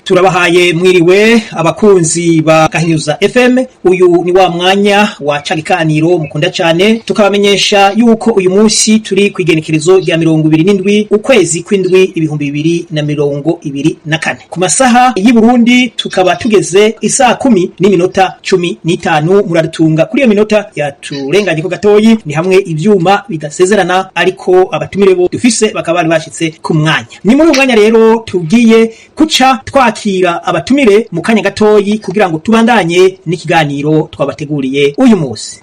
Turabahaye mwiriwe abakunzi ba Gahinyuza FM. Uyu ni wa mwanya wa cagikaniro mukunda cyane, tukabamenyesha yuko uyu munsi turi kwigenekerezo rya 27 ukwezi kw'indwi 2024 ku masaha y'i Burundi. Tukaba tugeze isaa 10:15 muradutunga kuri iyo minota yaturenganye ko gatoyi, ni hamwe ivyuma bidasezerana ariko abatumire bo dufise bakaba bari bashitse ku mwanya. Ni muri umwanya rero tugiye kuca twakira abatumire mu kanya gatoyi kugira ngo tubandanye n'ikiganiro twabateguriye uyu munsi.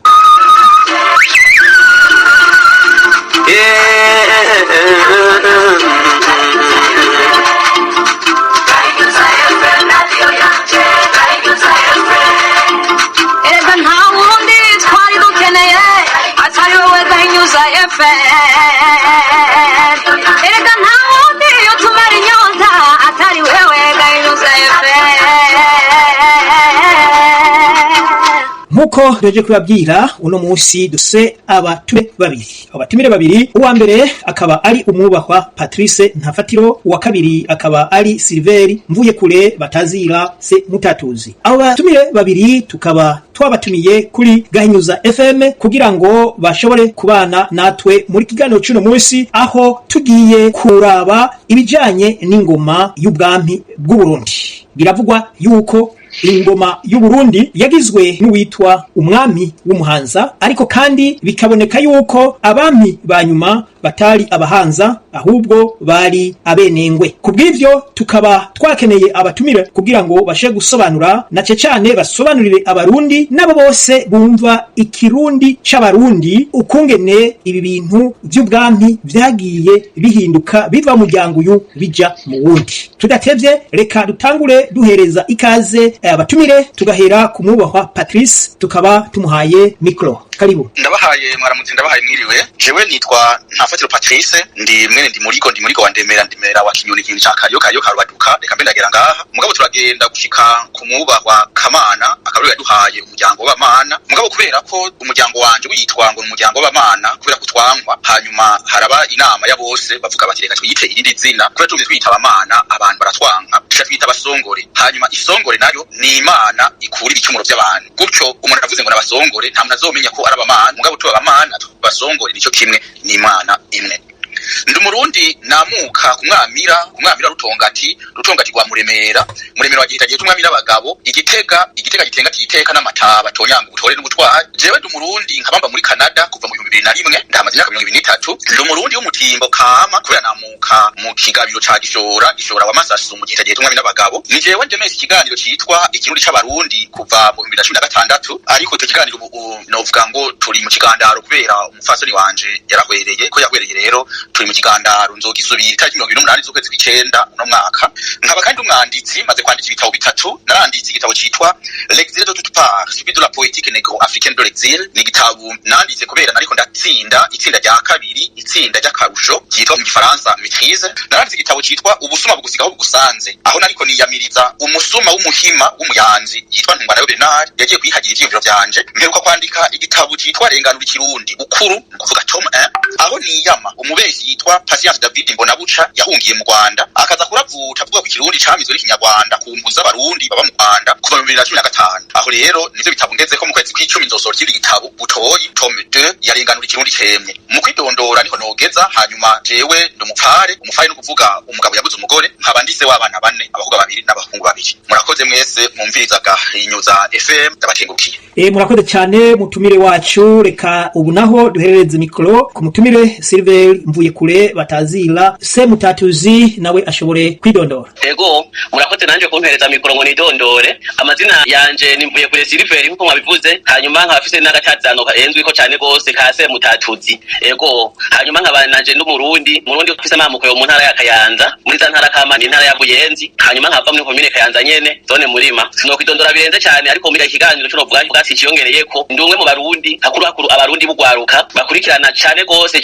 Nkuko doje kubabwira uno munsi duse abatumire babiri. Uwa mbere akaba ari umwubahwa Patrice Ntafatiro, uwa kabiri akaba ari Silveri Mvuyekure batazira se Mutatuzi. Abo batumire babiri tukaba twabatumiye kuri Gahinyuza FM kugira ngo bashobore kubana natwe muri kiganiro cy'uno munsi, aho tugiye kuraba ibijanye n'ingoma y'ubwami bw'u Burundi. Biravugwa yuko ingoma y'u Burundi yagizwe n'uwitwa umwami w'umuhanza, ariko kandi bikaboneka yuko abami banyuma batari abahanza ahubwo bari abenengwe. Kubw'ivyo tukaba twakeneye abatumire kugira ngo bashe gusobanura na cyane basobanurire abarundi nabo bose bumva ikirundi c'abarundi ukungene ibi bintu by'ubwami vyagiye bihinduka biva mu muryango uyu bija mu wundi. Tudatevye reka dutangure duhereza ikaze abatumire, tugahera ku mwubahwa Patrice, tukaba tumuhaye mikro. Karibu. Ndabahaye mwaramutse, ndabahaye mwiriwe. Jewe nitwa Ntafatiro Patrice, ndi muriko wa ndemera wa kinyoni kintu ca kayo karubaduka. Reka mbendagera ngaha mugabo turagenda gushika ku mwubahwa Kamana, akaburi yaduhaye umuryango w'Abamana. Mugabo kubera ko umuryango wanje witwa ngo umuryango w'Abamana kubera kutwankwa, hanyuma haraba inama ya bose bavuga bati reka twiyite irindi zina kubera tumwe twita Abamana, abantu baratwanka tuca twita Abasongore. Hanyuma isongore nayo ni Imana ikura ibicumuro by'abantu. Gutyo umuntu avuze ngo n'Abasongore nta muntu azomenya ko Abamana, mugabo tu Abamana Basongore nico kimwe, ni Imana imwe. Ndi Murundi namuka kumwamira Rutongati rwa Muremera wa gihitagiye tumwamira abagabo igitega gitenga kiteka n'amataba tonyanga ubutore n'ubutwari. Jewe ndi Murundi nkabamba muri Canada kuva mu 2001, ndamaze imyaka 23. Ndi Murundi w'umutimbo kama kubera namuka mu kigabiro ca gishora wa Masasu mu gihitagiye tumwamira abagabo. Ni jewe ndemese ikiganiro citwa ikirundi c'abarundi kuva mu 2016, ariko icyo kiganiro novuga ngo turi mu kigandaro kubera umufasoni wanje yarahwereye rero turi mu kigandaro nzogisubira itariki 28 z'ukwezi kw'icenda uno mwaka. Nkaba kandi umwanditsi maze kwandika ibitabo bitatu. Naranditse igitabo citwa L'exil de toute part, suivi de la poétique négro-africaine de l'exil. Ni igitabo nanditse kubera nariko ndatsinda itsinda rya kabiri, itsinda ry'akarusho cyitwa mu Gifaransa Maîtrise. Naranditse igitabo citwa Ubusuma bugusigaho bugusanze, aho nariko niyamiriza umusuma w'umuhima w'umuyanzi yitwa Ntungwanayo Bernard yagiye kwihagira ivyiyumviro vyanje. Mperuka kwandika igitabo citwa Renganura ikirundi ukuru, kuvuga tome 1, aho niyama umubeshyi yitwa Patience David Mbonabuca yahungiye mu Rwanda akaza kuravuta avuga ku kirundi camizwe n'ikinyarwanda ku mpuza abarundi baba mu Rwanda kuva mu 2015. Aho rero nivyo bitabo ngezeko mu kwezi kw'icumi nzosohora ikindi gitabo Butoyi tome 2 yarenganura ikirundi cemye. Mu kwidondora niko nogeza, hanyuma jewe ndumupfare no kuvuga umugabo yabuze umugore, nkaba ndise w'abana 4, abakobwa 2 n'abahungu 2. Murakoze mwese mumviriza Gahinyuza FM, ndabatengukiye. Murakoze cyane mutumire wacu. Reka ubu naho duherereze mikro ku mutumire Silveri Mvuyekure batazira se Mutatuzi, nawe ashobore kwidondora. Ego murakoze nanje kumpereza mikro ngo nidondore. Amazina yanje ni Mvuyekure Silveri nkuko mwabivuze, hanyuma nkafise n'agatazano kaenzwi ko cyane gose ka se Mutatuzi. Ego hanyuma nkaba nanje n'umurundi ufise amamuko yo mu ntara ya Kayanza, muri za ntara Kamana intara ya Buyenzi, hanyuma nkava muri komine Kayanza nyene zone Murima. Sinokwidondora birenze cyane, ariko muri ikiganiro cyo novuga bwatsi ciyongereyeko ndi umwe mu barundi hakuru abarundi bugwaruka bakurikirana cyane gose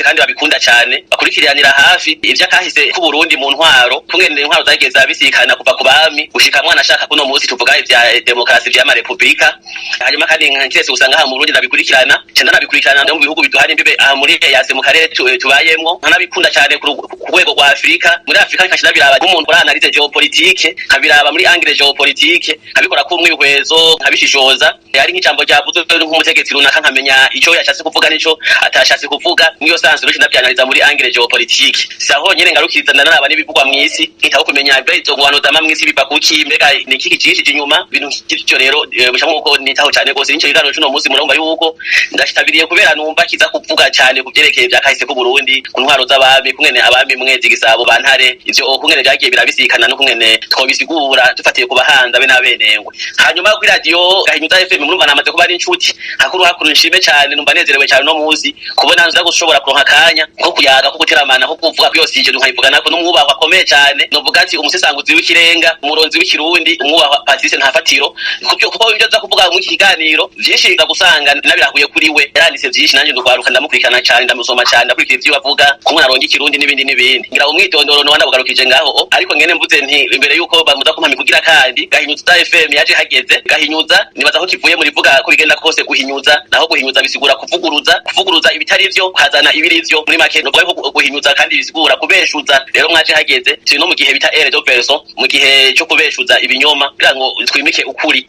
kandi babikunda cyane, bakurikiranira hafi ivya kahise ku Burundi mu ntwaro, kungene intwaro zageza bisikana kuva ku bami gushika mwana ashaka kuno munsi tuvuga ivya demokrasi vyama republika hanyuma kandi nkiretse usanga ha mu Burundi nabikurikirana cyane nabikurikirana mu bihugu biduhari imbibe aha muri yase mu karere tubayemwo nkanabikunda cyane ku rwego rwa Afrika muri Afrika nkashira biraba umuntu uranalize geopolitique kabiraba muri angle geopolitique kabikora ko umwihwezo kabishishoza ari nk'ijambo ryavuze nk'umutegetsi runaka nkamenya ico yashatse kuvuga nico atashatse kuvuga niyo sanzwe rushinda byanaliza muri angle geopolitique saho nyene ngarukiriza ndanaba n'ibivugwa mw'isi nkitaho kumenya izo ngwano zama mw'isi biva kuki mbega ni kiki cishije inyuma bintu kityo rero bishamwe uko nitaho cyane gose nico igano cuno munsi murumva yuko ndashitabiriye kubera numva kiza kuvuga cyane kuvyerekeye byakahise ku Burundi ku ntwaro z'abami kungene abami mwezi gisabo bantare ivyo kungene byagiye birabisikana no kungene twobisigura dufatiye ku bahanda be nabenengwe hanyuma kuri radio Gahinyuza FM murumva namaze kuba ari inshuti hakuru nshime cyane numva nezerewe cyane no muzi kubona nza gushobora kuronka kanya ko kuyaga ko guteramana ko kuvuga ko yose ije nkayivugana ko n'umwubahwa akomeye cyane novuga ati umusesanguzi w'ikirenga umuronzi w'ikirundi umwubahwa Patrice Ntafatiro kuko ibyo za kuvuga mu kiganiro byinshi bigagusanga nabirahuye kuri we yaranditse byinshi nanje ndugwaruka ndamukurikirana cyane ndamusoma cyane ndakurikira ibyo bavuga ko mwaronga ikirundi n'ibindi ngira umwitondoro no wandabugarukije ngaho ariko ngene mvuze nti imbere yuko bamuza kumpami kugira kandi Gahinyuza FM yaje hageze Gahinyuza nibaza ko kivuye muri vuga ko bigenda kose guhinyuza naho guhinyuza bisigura kuvuguruza ibitari byo kazana ibirivyo muri make no bwo guhinyuza kandi bisigura kubeshuza rero mwaje hageze turi no mu gihe bita ere do verso mu gihe cyo kubeshuza ibinyoma kugira ngo twimike ukuri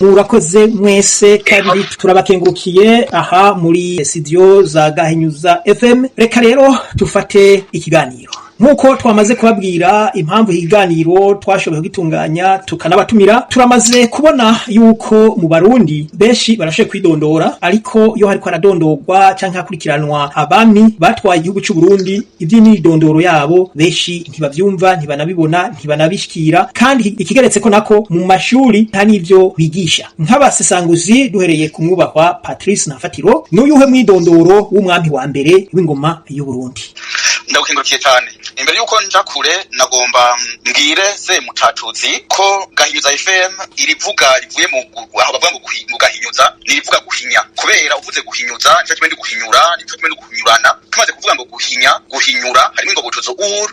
murakoze mwese kandi turabakengurukiye aha muri studio za Gahinyuza FM reka rero tufate ikiganiro nkuko twamaze kubabwira impamvu ikiganiro twashoboye gitunganya tukanabatumira turamaze kubona yuko mu Barundi benshi barashoboye kwidondora ariko yo hariko aradondorwa canke hakurikiranwa abami batwaye igihugu cy'u Burundi ivy'imidondoro yabo benshi ntibavyumva ntibanabibona ntibanabishikira kandi ikigeretse ko nako mu mashuri nta nivyo bigisha nk'abasesanguzi duhereye ku mwubahwa Patrice Ntafatiro n'uyuhe mwidondoro w'umwami wa mbere w'ingoma y'u Burundi ndagukengurukiye cyane imbere yuko nja kure nagomba mbwire se mutatuzi ko Gahinyuza FM irivuga rivuye mu aho bavuga ngo Gahinyuza nirivuga guhinya kubera uvuze guhinyuza nico kimwe ndi guhinyura nico kimwe ndi guhinyurana tumaze kuvuga ngo guhinyura harimo ingobotozo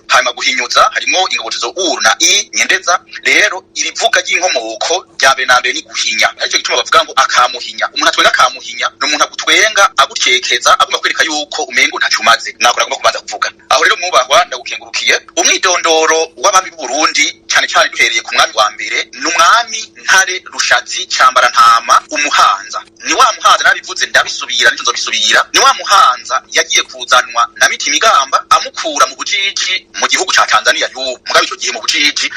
hanyuma guhinyuza harimo ingobotozo na i nyendeza rero irivuga ry'inkomoko ryambere nambere ni guhinya ariko gituma bavuga ngo akamuhinya umuntu atwenga akamuhinya no umuntu agutwenga agutekeza agomba kwereka yuko umengo ntacumaze nakora agomba kubanza kuvuga aho rero mwubahwa ndagukengurukiye umwidondoro w'abami b'u Burundi cyane cyane duhereye ku mwami wa mbere n'umwami Ntare Rushatsi Cyambara Ntama umuhanza ni wa muhanza nabivuze ndabisubira nizo bisubira ni wa muhanza yagiye kuzanwa na Mitimigamba amukura mu bujiji mu gihugu ca Tanzania y'ubu mugabe ico gihe mu bujiji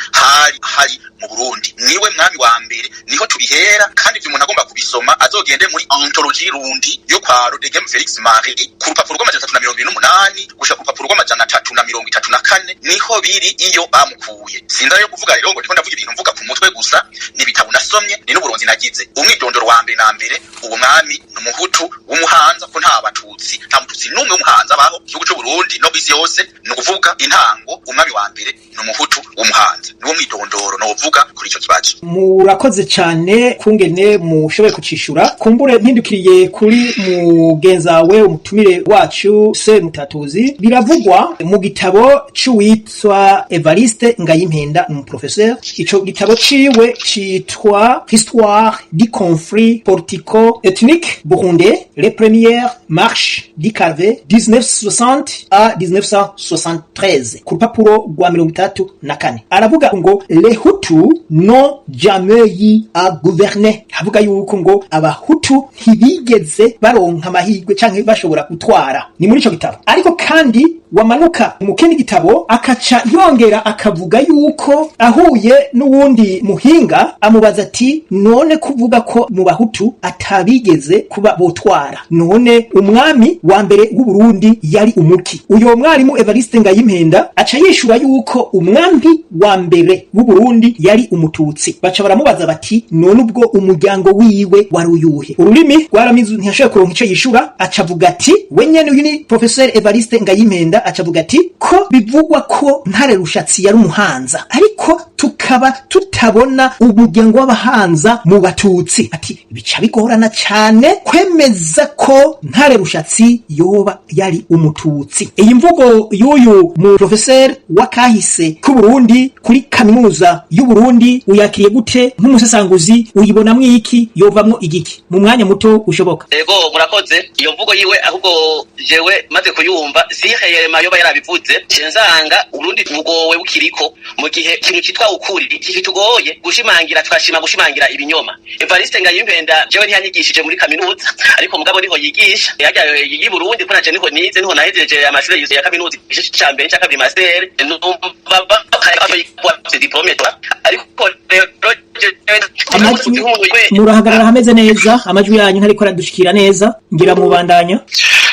hari mu Burundi niwe mwami wa mbere niho tubihera kandi ivyo umuntu agomba kubisoma azogende muri anthologie rundi yo kwa Rodegem Felix Marie ku rupapuro rw'amajana 328 gushaka ku rupapuro rw'amajana 334 niho biri iyo bamukuye sinda yo kuvuga rero ngo ndiko ndavuga ibintu mvuga ku mutwe gusa ni bitabo nasomye ni n'uburonzi nagize umwidondoro wa mbere na mbere uwo mwami n'umuhutu w'umuhanza ko nta batutsi nta mututsi n'umwe w'umuhanza baho igihugu cy'u Burundi no bisi yose no kuvuga intango umwami wa mbere n'umuhutu w'umuhanza niwo mwidondoro no uvuga kuri ico kibazo murakoze cyane kungene mushoboye kucishura kumbure mpindukiriye kuri mugenzawe umutumire wacu se mutatuzi biravugwa mu gitabo cy'uwitwa Evariste Ngayimpenda umuprofesseur ico gitabo ciwe citwa Histoire du conflit politico-ethnique burundais les premières marches du Calvé 1960 à 1973 ku rupapuro rwa 34 aravuga ngo les Hutus n'ont jamais eu à gouverner havuga yuko ngo abahutu ntibigeze baronka amahirwe canke bashobora gutwara ni muri ico gitabo ariko kandi wamanuka mu kindi gitabo akaca yongera akavuga yuko ahuye n'uwundi muhinga amubaza ati none kuvuga ko mu bahutu atabigeze kuba botwara none umwami wa mbere w'u Burundi yari umuki uyo mwarimu Evariste Ngayimpenda aca yishura yuko umwami wa mbere w'u Burundi yari umututsi baca baramubaza bati none ubwo umuryango wiwe wari uyuhe ururimi rwaramizu ntiyashoboye kuronka ico yishura aca avuga ati we nyene uyu ni Professeur Evariste Ngayimpenda aca avuga ati ko bivugwa ko Ntare Rushatsi yari umuhanza ariko ariko tukaba tutabona umuryango w'abahanza mu batutsi. Ati bica bigorana cyane kwemeza ko Ntare Rushatsi yoba yari umututsi. Iyi mvugo y'uyu mu professeur wakahise ku Burundi kuri kaminuza y'u Burundi uyakiriye gute nk'umusesanguzi, uyibonamwo iki, yovamwo igiki mu mwanya muto ushoboka? Ego murakoze. Iyo mvugo yiwe ahubwo jewe maze kuyumva siheyema yoba yarabivuze cenzanga Urundi bugowe bukiriko mu gihe kintu kitwa ukuri kitugoye gushimangira, twashima gushimangira ibinyoma. Evariste Ngayimpenda jewe ntiyanyigishije muri kaminuza, ariko mugabo niho yigisha yajya yi Burundi ko naje niho nize, niho nahejeje amashuri yose ya kaminuza cya mbere cya kabiri master baba kaya diplome ariko murahagarara hameze neza, amajwi yanyu ntariko aradushikira neza, ngira mubandanya.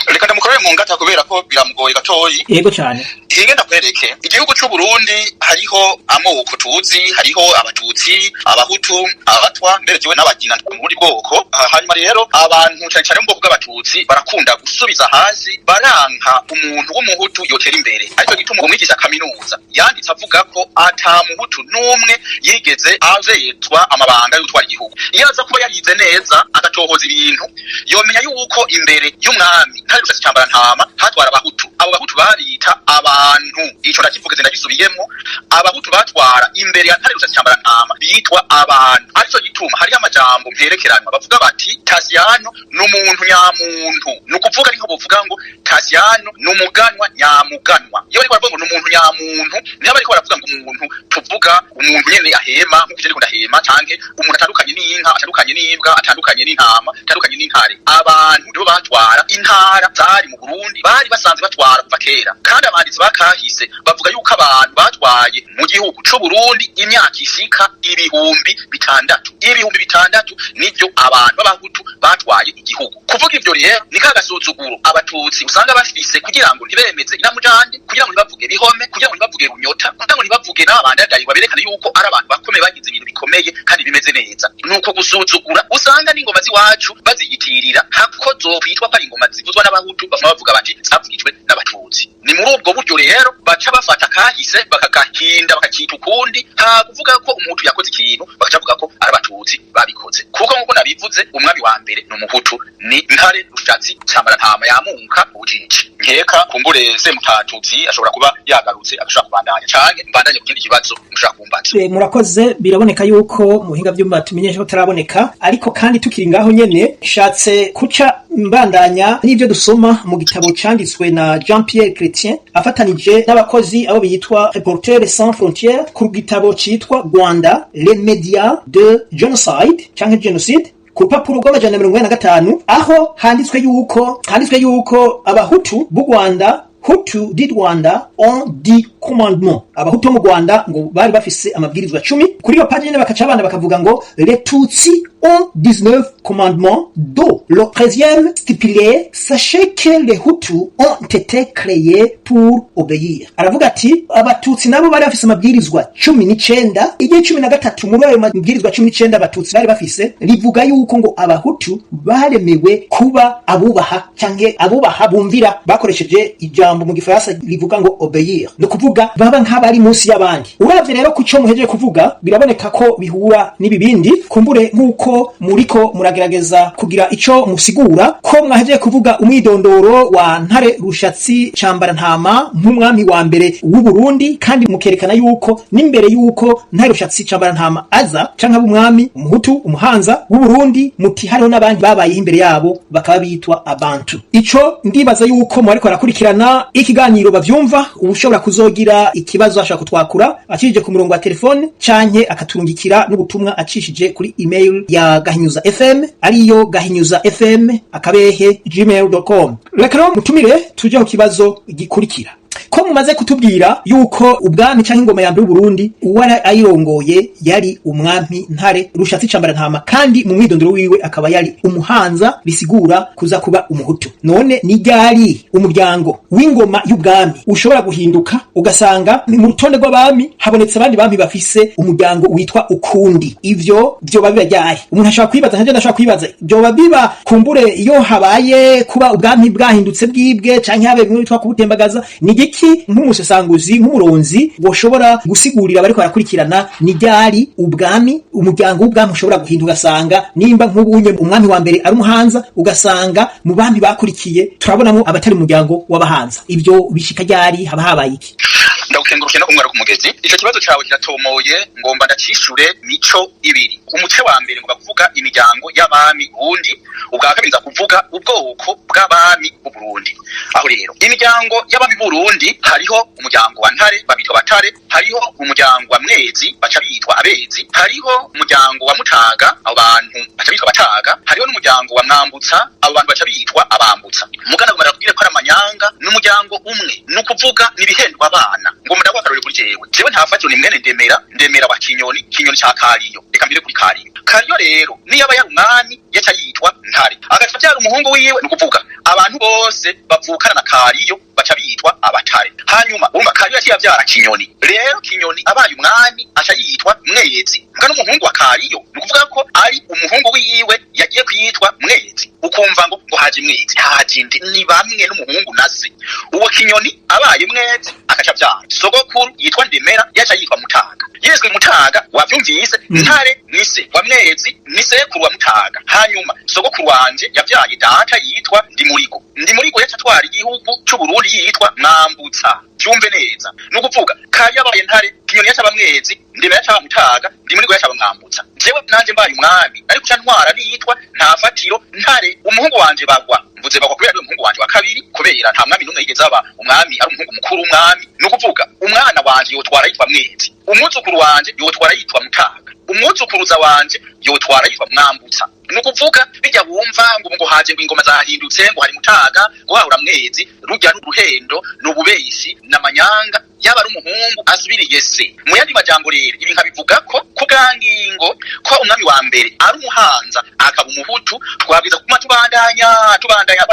Reka ndamukorere mu ngata kubera ko biramugoye gatoyi. Yego cyane. Hinge ndakwereke igihugu cy'u Burundi hariho amoko tuzi, hariho abatutsi, abahutu, abatwa, mbere jewe n'abagina mu bundi bwoko. Hanyuma rero abantu cyane cyane mu bwoko bw'abatutsi barakunda gusubiza hasi, baranka umuntu w'umuhutu yotera imbere. Ariko gituma umwigisha kaminuza yanditse avuga ko ata muhutu n'umwe yigeze azetwa amabanga y'utwara igihugu. Iyo aza kuba yarize neza agatohoza ibintu, yomenya yuko imbere y'umwami Ntare Rushatsi Cambarantama hatwara abahutu. Abo bahutu barita abantu, ico ndakivuze ndagisubiyemo, abahutu batwara imbere ya Ntare Rushatsi Cambarantama bitwa abantu. Arico gituma hari amajambo mperekeranwa bavuga bati Tasiyano n'umuntu nyamuntu, nukuvuga niko bovuga ngo Tasiyano n'umuganwa nyamuganwa. Iyo ariko baravuga ngo n'umuntu nyamuntu, niba ariko baravuga ngo umuntu tuvuga umuntu nyene ahema nk'uko ariko ndahema, canke umuntu atandukanye n'inka, atandukanye n'imbwa, atandukanye n'intama, atandukanye n'intare. Abantu nibo batwara intara zari mu Burundi, bari basanzwe batwara kuva kera. Kandi abanditsi bakahise bavuga yuko abantu batwaye mu gihugu c'u Burundi imyaka ishika 6,000. 6,000 nivyo abantu b'abahutu batwaye igihugu. Kuvuga ivyo rero ni kagasuzuguro abatutsi usanga bafise kugira ngo ntibemeze inamujande, kugira ngo ntibavuge bihome, kugira ngo ntibavuge runyota, kugira ngo ntibavuge n'abandadayi baberekana yuko ari abantu bakomeye bagize ibintu bikomeye kandi bimeze neza. Nuko gusuzugura usanga n'ingoma ziwacu baziyitirira hako zokwitwa ko ari ingoma zivuzwa n'abahutu, bavuga bati zavugijwe n'abatutsi. Ni muri ubwo buryo rero baca bafata kahise bakakahinda bakakita ukundi, ha kuvuga ko umuntu yakoze ikintu bakaca bavuga ko ari abatutsi babikoze. Kuko nkuko nabivuze umwami wa mbere n'umuhutu ni Ntare Rushatsi Cambarantama yamunka ubujiji. Nkeka kumbure Semutatutsi ashobora kuba yagarutse agashaka kubandanya canke mbandanye kukindi kibazo mushaka kumbaza. Murakoze, biraboneka yuko mu buhinga by'umba tumenyesha ko taraboneka, ariko kandi tukiri ngaho nyene shatse kuca mbandanya n'ivyo dusoma mu gitabo canditswe na Jean Pierre Chrétien afatanije n'abakozi abo bitwa Reporters sans frontières ku gitabo citwa Rwanda les médias de génocide canke génocide ku rupapuro rw'amajana 45 aho handitswe yuko abahutu b'u Rwanda Hutu di Rwanda on di commandement. Abahutu mu Rwanda ngo bari bafise amabwirizwa 10. Kuri iyo page bakaca abana bakavuga ngo les Tutsi ont 19 commandements dont le 13e stipulé sachez que les Hutus ont été créés pour obéir. Aravuga ati abatutsi nabo bari bafise amabwirizwa 19. Igihe 13 muri ayo mabwirizwa 19 abatutsi bari bafise rivuga yuko ngo abahutu baremewe kuba abubaha canke abubaha bumvira, bakoresheje ijambo mu gifaransa rivuga ngo obéir, no kuvuga baba nk'abari munsi y'abandi. Uravye rero kuco muhejeje kuvuga biraboneka ko bihura n'ibibindi, kumbure nk'uko muriko muragerageza kugira ico musigura ko mwahejeje kuvuga umwidondoro wa Ntare Rushatsi Cambarantama nk'umwami wa mbere w'u Burundi, kandi mukerekana yuko n'imbere yuko Ntare Rushatsi Cambarantama aza canke abumwami umuhutu umuhanza w'u Burundi muti hariho n'abandi babaye imbere yabo bakaba bitwa abantu. Ico ndibaza yuko mwariko arakurikirana ikiganiro bavyumva, ubushobora kuzogira ikibazo ashaka kutwakura acishije ku murongo wa telefone canke akaturungikira n'ubutumwa acishije kuri email ya Gahinyuza FM ariyo gahinyuzafm@gmail.com. Reka rero mutumire tuje ku kibazo gikurikira. Ko mumaze kutubwira yuko ubwami canke ingoma ya mbere y'u Burundi uwara ayirongoye yari umwami Ntare Rushatsi Cambarantama, kandi mu mwidondoro wiwe akaba yari umuhanza, bisigura kuza kuba umuhutu. None ni ryari umuryango w'ingoma y'ubwami ushobora guhinduka ugasanga mu rutonde rw'abami habonetse abandi bami bafise umuryango witwa ukundi? Ivyo byoba biba ryari? Umuntu ashaka kwibaza, nje ndashaka kwibaza byoba biba kumbure iyo habaye kuba ubwami bwahindutse bwibwe canke habe bimwe bitwa kubutembagaza. Ni niki nk'umusesanguzi nk'umuronzi woshobora gusigurira bariko barakurikirana ni ryari ubwami umuryango w'ubwami ushobora guhinduka ugasanga nimba nk'ubunye umwami wa mbere ari umuhanza ugasanga mu bami bakurikiye turabonamo abatari umuryango w'abahanza ibyo bishika ryari haba habaye iki? Ndagukengurukiye no kumwara ku mugezi. Ico kibazo cawe kiratomoye ngomba ndacishure mico ibiri. Umuce wa mbere ngoba kuvuga imiryango y'abami Burundi, ubwa kabiri nza kuvuga ubwoko bw'abami mu Burundi. Aho rero imiryango y'abami Burundi hariho umuryango wa Ntare babitwa Batare, hariho umuryango wa Mwezi baca bitwa Abezi, hariho umuryango wa Mutaga abo bantu baca bitwa Bataga, hariho n'umuryango wa Mwambutsa abo bantu baca bitwa Abambutsa. Mugana gomara kugira ko ari amanyanga n'umuryango umwe nukuvuga nibihendwa abana ngo mudagwa karore kuri jewe ntafatiro ni mwene ndemera wa kinyoni ca Kariyo reka mbire kuri Kariyo rero niyo aba yari umwami yaca yitwa Ntare agaca byara umuhungu wiwe nukuvuga abantu bose bavukana na Kariyo baca bitwa Abatare. Hanyuma urumva Kariyo yaciye avyara Kinyoni, rero Kinyoni abaye umwami aca yitwa Mwezi. Mbwa n'umuhungu wa Kariyo nukuvuga ko ari umuhungu wiwe yagiye kwitwa Mwezi, ukumva ngo haje Mwezi haje indi ni bamwe n'umuhungu nase. Uwo Kinyoni abaye Mwezi akaca avyara sogokuru yitwa Ndemera yaca yitwa Mutaga. Yeswe Mutaga wavyumvise Ntare nise wa Mwezi ni sekuru wa Mutaga. Hanyuma sogokuru wanje yavyaye data yitwa Ndimurigo yaca twara igihugu cy'u Burundi yitwa Mwambutsa. Cyumve neza nukuvuga Kariyo abaye Ntare, Kinyoni yaca aba Mwezi, Ndemera yaca aba Mutaga, Ndimurigo yaca aba Mwambutsa. Jewe nanje mbaye umwami ariko ca ntwara niyitwa Ntafatiro Ntare. Umuhungu wanje bagwa mvuze bagwa kubera ari umuhungu wanje wa kabiri, kubera nta mwami numwe yigeze aba umwami ari umuhungu mukuru umwami. Nukuvuga umwana wanje yotwara yitwa Mwezi, umwuzukuru wanje yotwara yitwa Mutaga, umwuzukuruza wanje yotwara yitwa Mwambutsa. Nukuvuga bijya bumva ngo haje ngo ingoma zahindutse ngo hari Mutaga ngo hahura Mwezi, rujya n'uruhendo n'ububeyishi n'amanyanga yaba ari umuhungu asubiriye se. Mu yandi majambo rero ibi nkabivuga ko kugangingo ko umwami wa mbere ari umuhanza akaba umuhutu, twabwiza kuma tubandanya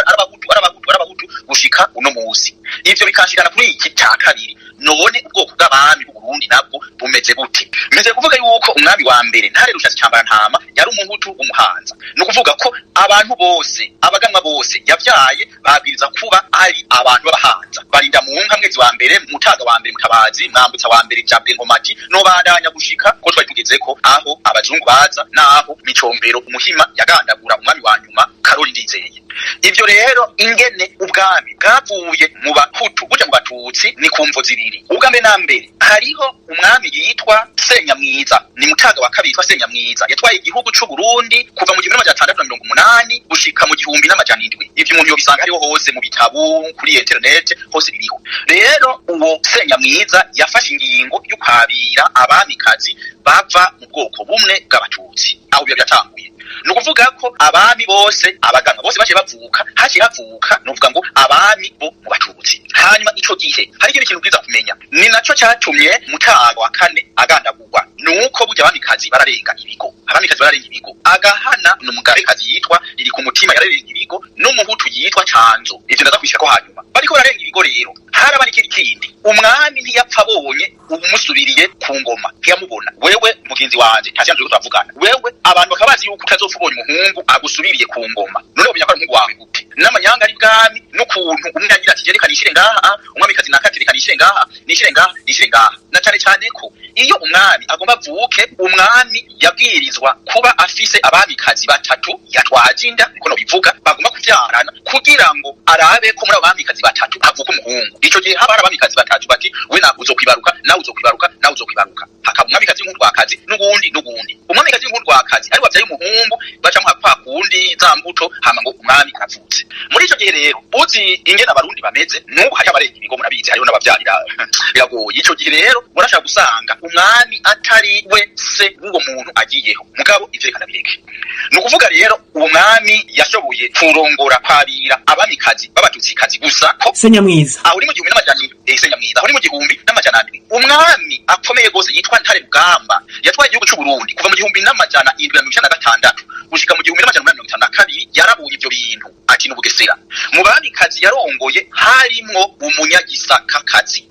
arabahutu gushika uno musi. Ivyo bikanshirana kuri iki cya kabiri. None ubwoko bw'abami b'u Burundi nabwo bumeze gute? Meze kuvuga yuko umwami wa mbere Ntare Rushatsi cyambara ntama yari umuhutu umuhanza. No kuvuga ko abantu bose abaganwa bose yavyaye babwiriza kuba ari abantu b'abahanza. Barinda mu nka Mwezi wa mbere, Mutaga wa mbere Mutabazi, Mwambutsa wa mbere Jabwe Nkomati, no bandanya gushika ko twari tugezeko aho abazungu baza naho Micombero Umuhima yagandagura umwami wa nyuma Karoli Ndizeye. Ivyo rero ingene ubwami bwavuye mu Bahutu buja mu Batutsi ni kumvo zibiri. Ubwambe na mbere hariho umwami yitwa Senyamwiza, ni Mutaga wa kabiri yitwa Senyamwiza yatwaye igihugu c'u Burundi kuva mu 1680 gushika mu 1700. Ivyo umuntu yobisanga hariho hose mu bitabo kuri internet hose biriho. Rero uwo Senyamwiza yafashe ingingo yo kwabira abamikazi bava mu bwoko bumwe bw'Abatutsi. Aho byo byatanguye nukuvuga ko abami bose abaganga bose baje bavuka havuka nuvuga ngo abami bo mu Batutsi. Hanyuma ico gihe hari ikintu bwiza kumenya ni naco cyatumye Mutaga wa kane agandagurwa, nuko burya abamikazi bararenga ibigo, abamikazi bararenga ibigo agahana n'umugabekazi yitwa iri ku mutima yararenga ibigo n'umuhutu yitwa Canzo. Ivyo ndaza kwishika ko hanyuma bariko bararenga ibigo rero haraba n'ikindi umwami ntiyapfa abonye umusubiriye ku ngoma ntiyamubona. Wewe mugenzi wanje ntasanzwe ko twavugana, wewe abantu bakabazi yuko utazopfa ubonye umuhungu agusubiriye ku ngoma, none umenya ko ari umuhungu wawe gute? N'amanyanga ari bwami n'ukuntu umwe agira ati reka nishire ngaha, umwamikazi nakati reka nishire ngaha, nishire ngaha. Na cyane ko iyo umwami agomba avuke, umwami yabwirizwa kuba afise abamikazi batatu yatwaje inda, niko no bivuga bagomba kuvyarana kugira ngo arabe ko muri abamikazi batatu avuka umuhungu. Ico gihe haba abamikazi batatu bati we nawe uzokwibaruka, nawe uzokwibaruka. Hakaba umwamikazi w'Inkundwakazi n'ubundi. Umwamikazi w'Inkundwakazi ari wavyaye umuhungu baca mu kwa kundi za mbuto hama ngo umwami aravutse. Muri ico gihe rero uzi ingene abarundi bameze, nubu hari abarenga ibigo murabizi, hariho n'abavyarira biragoye. Ico gihe rero murashaka gusanga umwami atari we se w'uwo muntu agiyeho, mugabo ivyo reka ndabireke. Nukuvuga rero uwo mwami yashoboye kurongora kwabira abamikazi b'Abatutsikazi gusa ko Senyamwiza aho uri mu 1000 Senyamwiza aho uri mu 1000 700 umwami akomeye gose yitwa Ntare Rugamba yatwaye igihugu cy'u Burundi kuva mu 1796 gushika mu 1852 yarabonye ibyo bintu ati n'ubugesera mu babikazi yarongoye harimwo umunyagisakakazi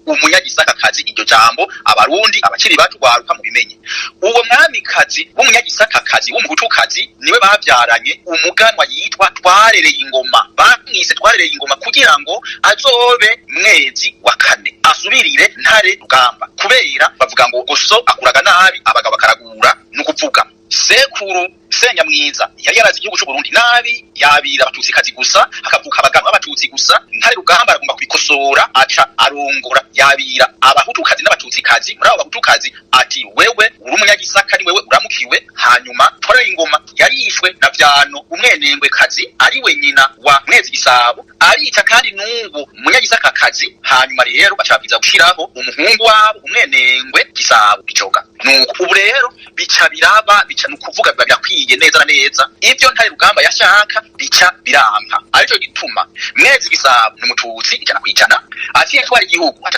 iryo jambo abarundi abakiri batwaruka mu bimenye uwo mwamikazi w'umunyagisakakazi w'umuhutukazi niwe bavyaranye umuganwa yitwa Twarereye Ingoma bamwise Twarereye Ingoma kugira ngo azobe mwezi wa kane asubirire Ntare Rugamba kubera bavuga ngo goso akuraga nabi abagabo bakaragura nukuvuga sekuru Senyamwiza yari yarazi igihugu cy'u Burundi nabi yabira abatutsi kazi gusa akavuka abagabo abatutsi gusa Ntare Rugamba aragomba kubikosora aca arongora yabira abahutu kazi n'abatutsi kazi muri abo bahutu kazi ati wewe uri umunyagisaka ni wewe uramukiwe hanyuma Twarereye Ingoma yarishwe na Vyano umwenengwe kazi ari we nyina wa Mwezi Gisabo arita kandi n'ubu umunyagisaka kazi hanyuma rero bacabiza gushiraho umuhungu wabo umwenengwe Gisabo Bicoga nuko ubu rero bica biraba bica nukuvuga birakwiye neza na neza ibyo Ntare Rugamba yashaka bica birampa arico gituma Mwezi Gisabo n'umututsi ijana kwijana ati yatwara igihugu ari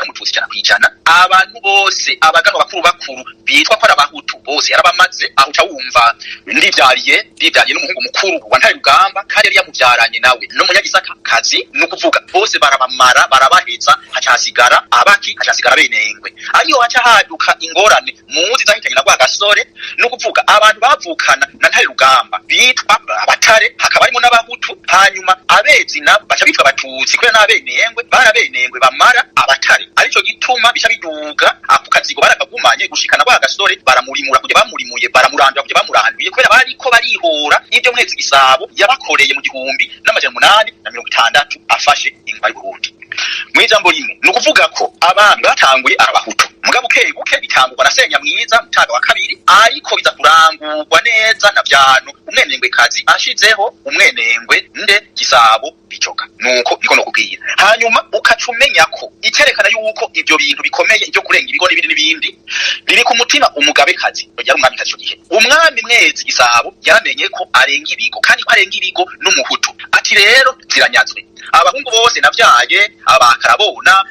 umututsi ijana kwijana abantu bose abaganwa bakuru bitwa ko abahutu bose yarabamaze aho uca wumva ndivyariye n'umuhungu mukuru wa Ntare Rugamba kandi yari yamuvyaranye nawe n'umunyagisaka kazi nukuvuga bose barabamara barabaheza hacasigara hacasigara benengwe ariyo haca haduka ingorane muzi zahitanye na Rwagasore nukuvuga abantu bavukana na Ntare Rugamba bitwa abatare hakaba harimo n'abahutu hanyuma abezi nabo baca bitwa abatutsi kubera n'abenengwe barabenengwe bamara abatare arico gituma bica biduga ako kazigo barakagumanye gushikana Rwagasore baramurimura kujya bamurimuye baramurandura kujya bamuranduye kubera bariko barihora ibyo Mwezi Gisabo yabakoreye mu 1860 afashe ingwa y'u Burundi mwijambo rimwe nukuvuga ko abami batanguye arabahutu mugabo buke bitangurwa na Senyamwiza mutaga wa kabiri ariko biza kurangurwa neza na Vyano umwenengwe kazi ashizeho umwenengwe Gisabo Bicoga nuko niko nokubwira hanyuma ukacumenya ko ikerekana yuko ibyo bintu bikomeye ibyo kurenga ibigo n'ibindi biri ku mutima umugabe kazi yari umwami kazi cyo gihe umwami Mwezi Gisabo yaramenye ko arenga ibigo kandi ko arenga ibigo n'umuhutu ati rero ziranyazwe abahungu bose navyaye abakarabona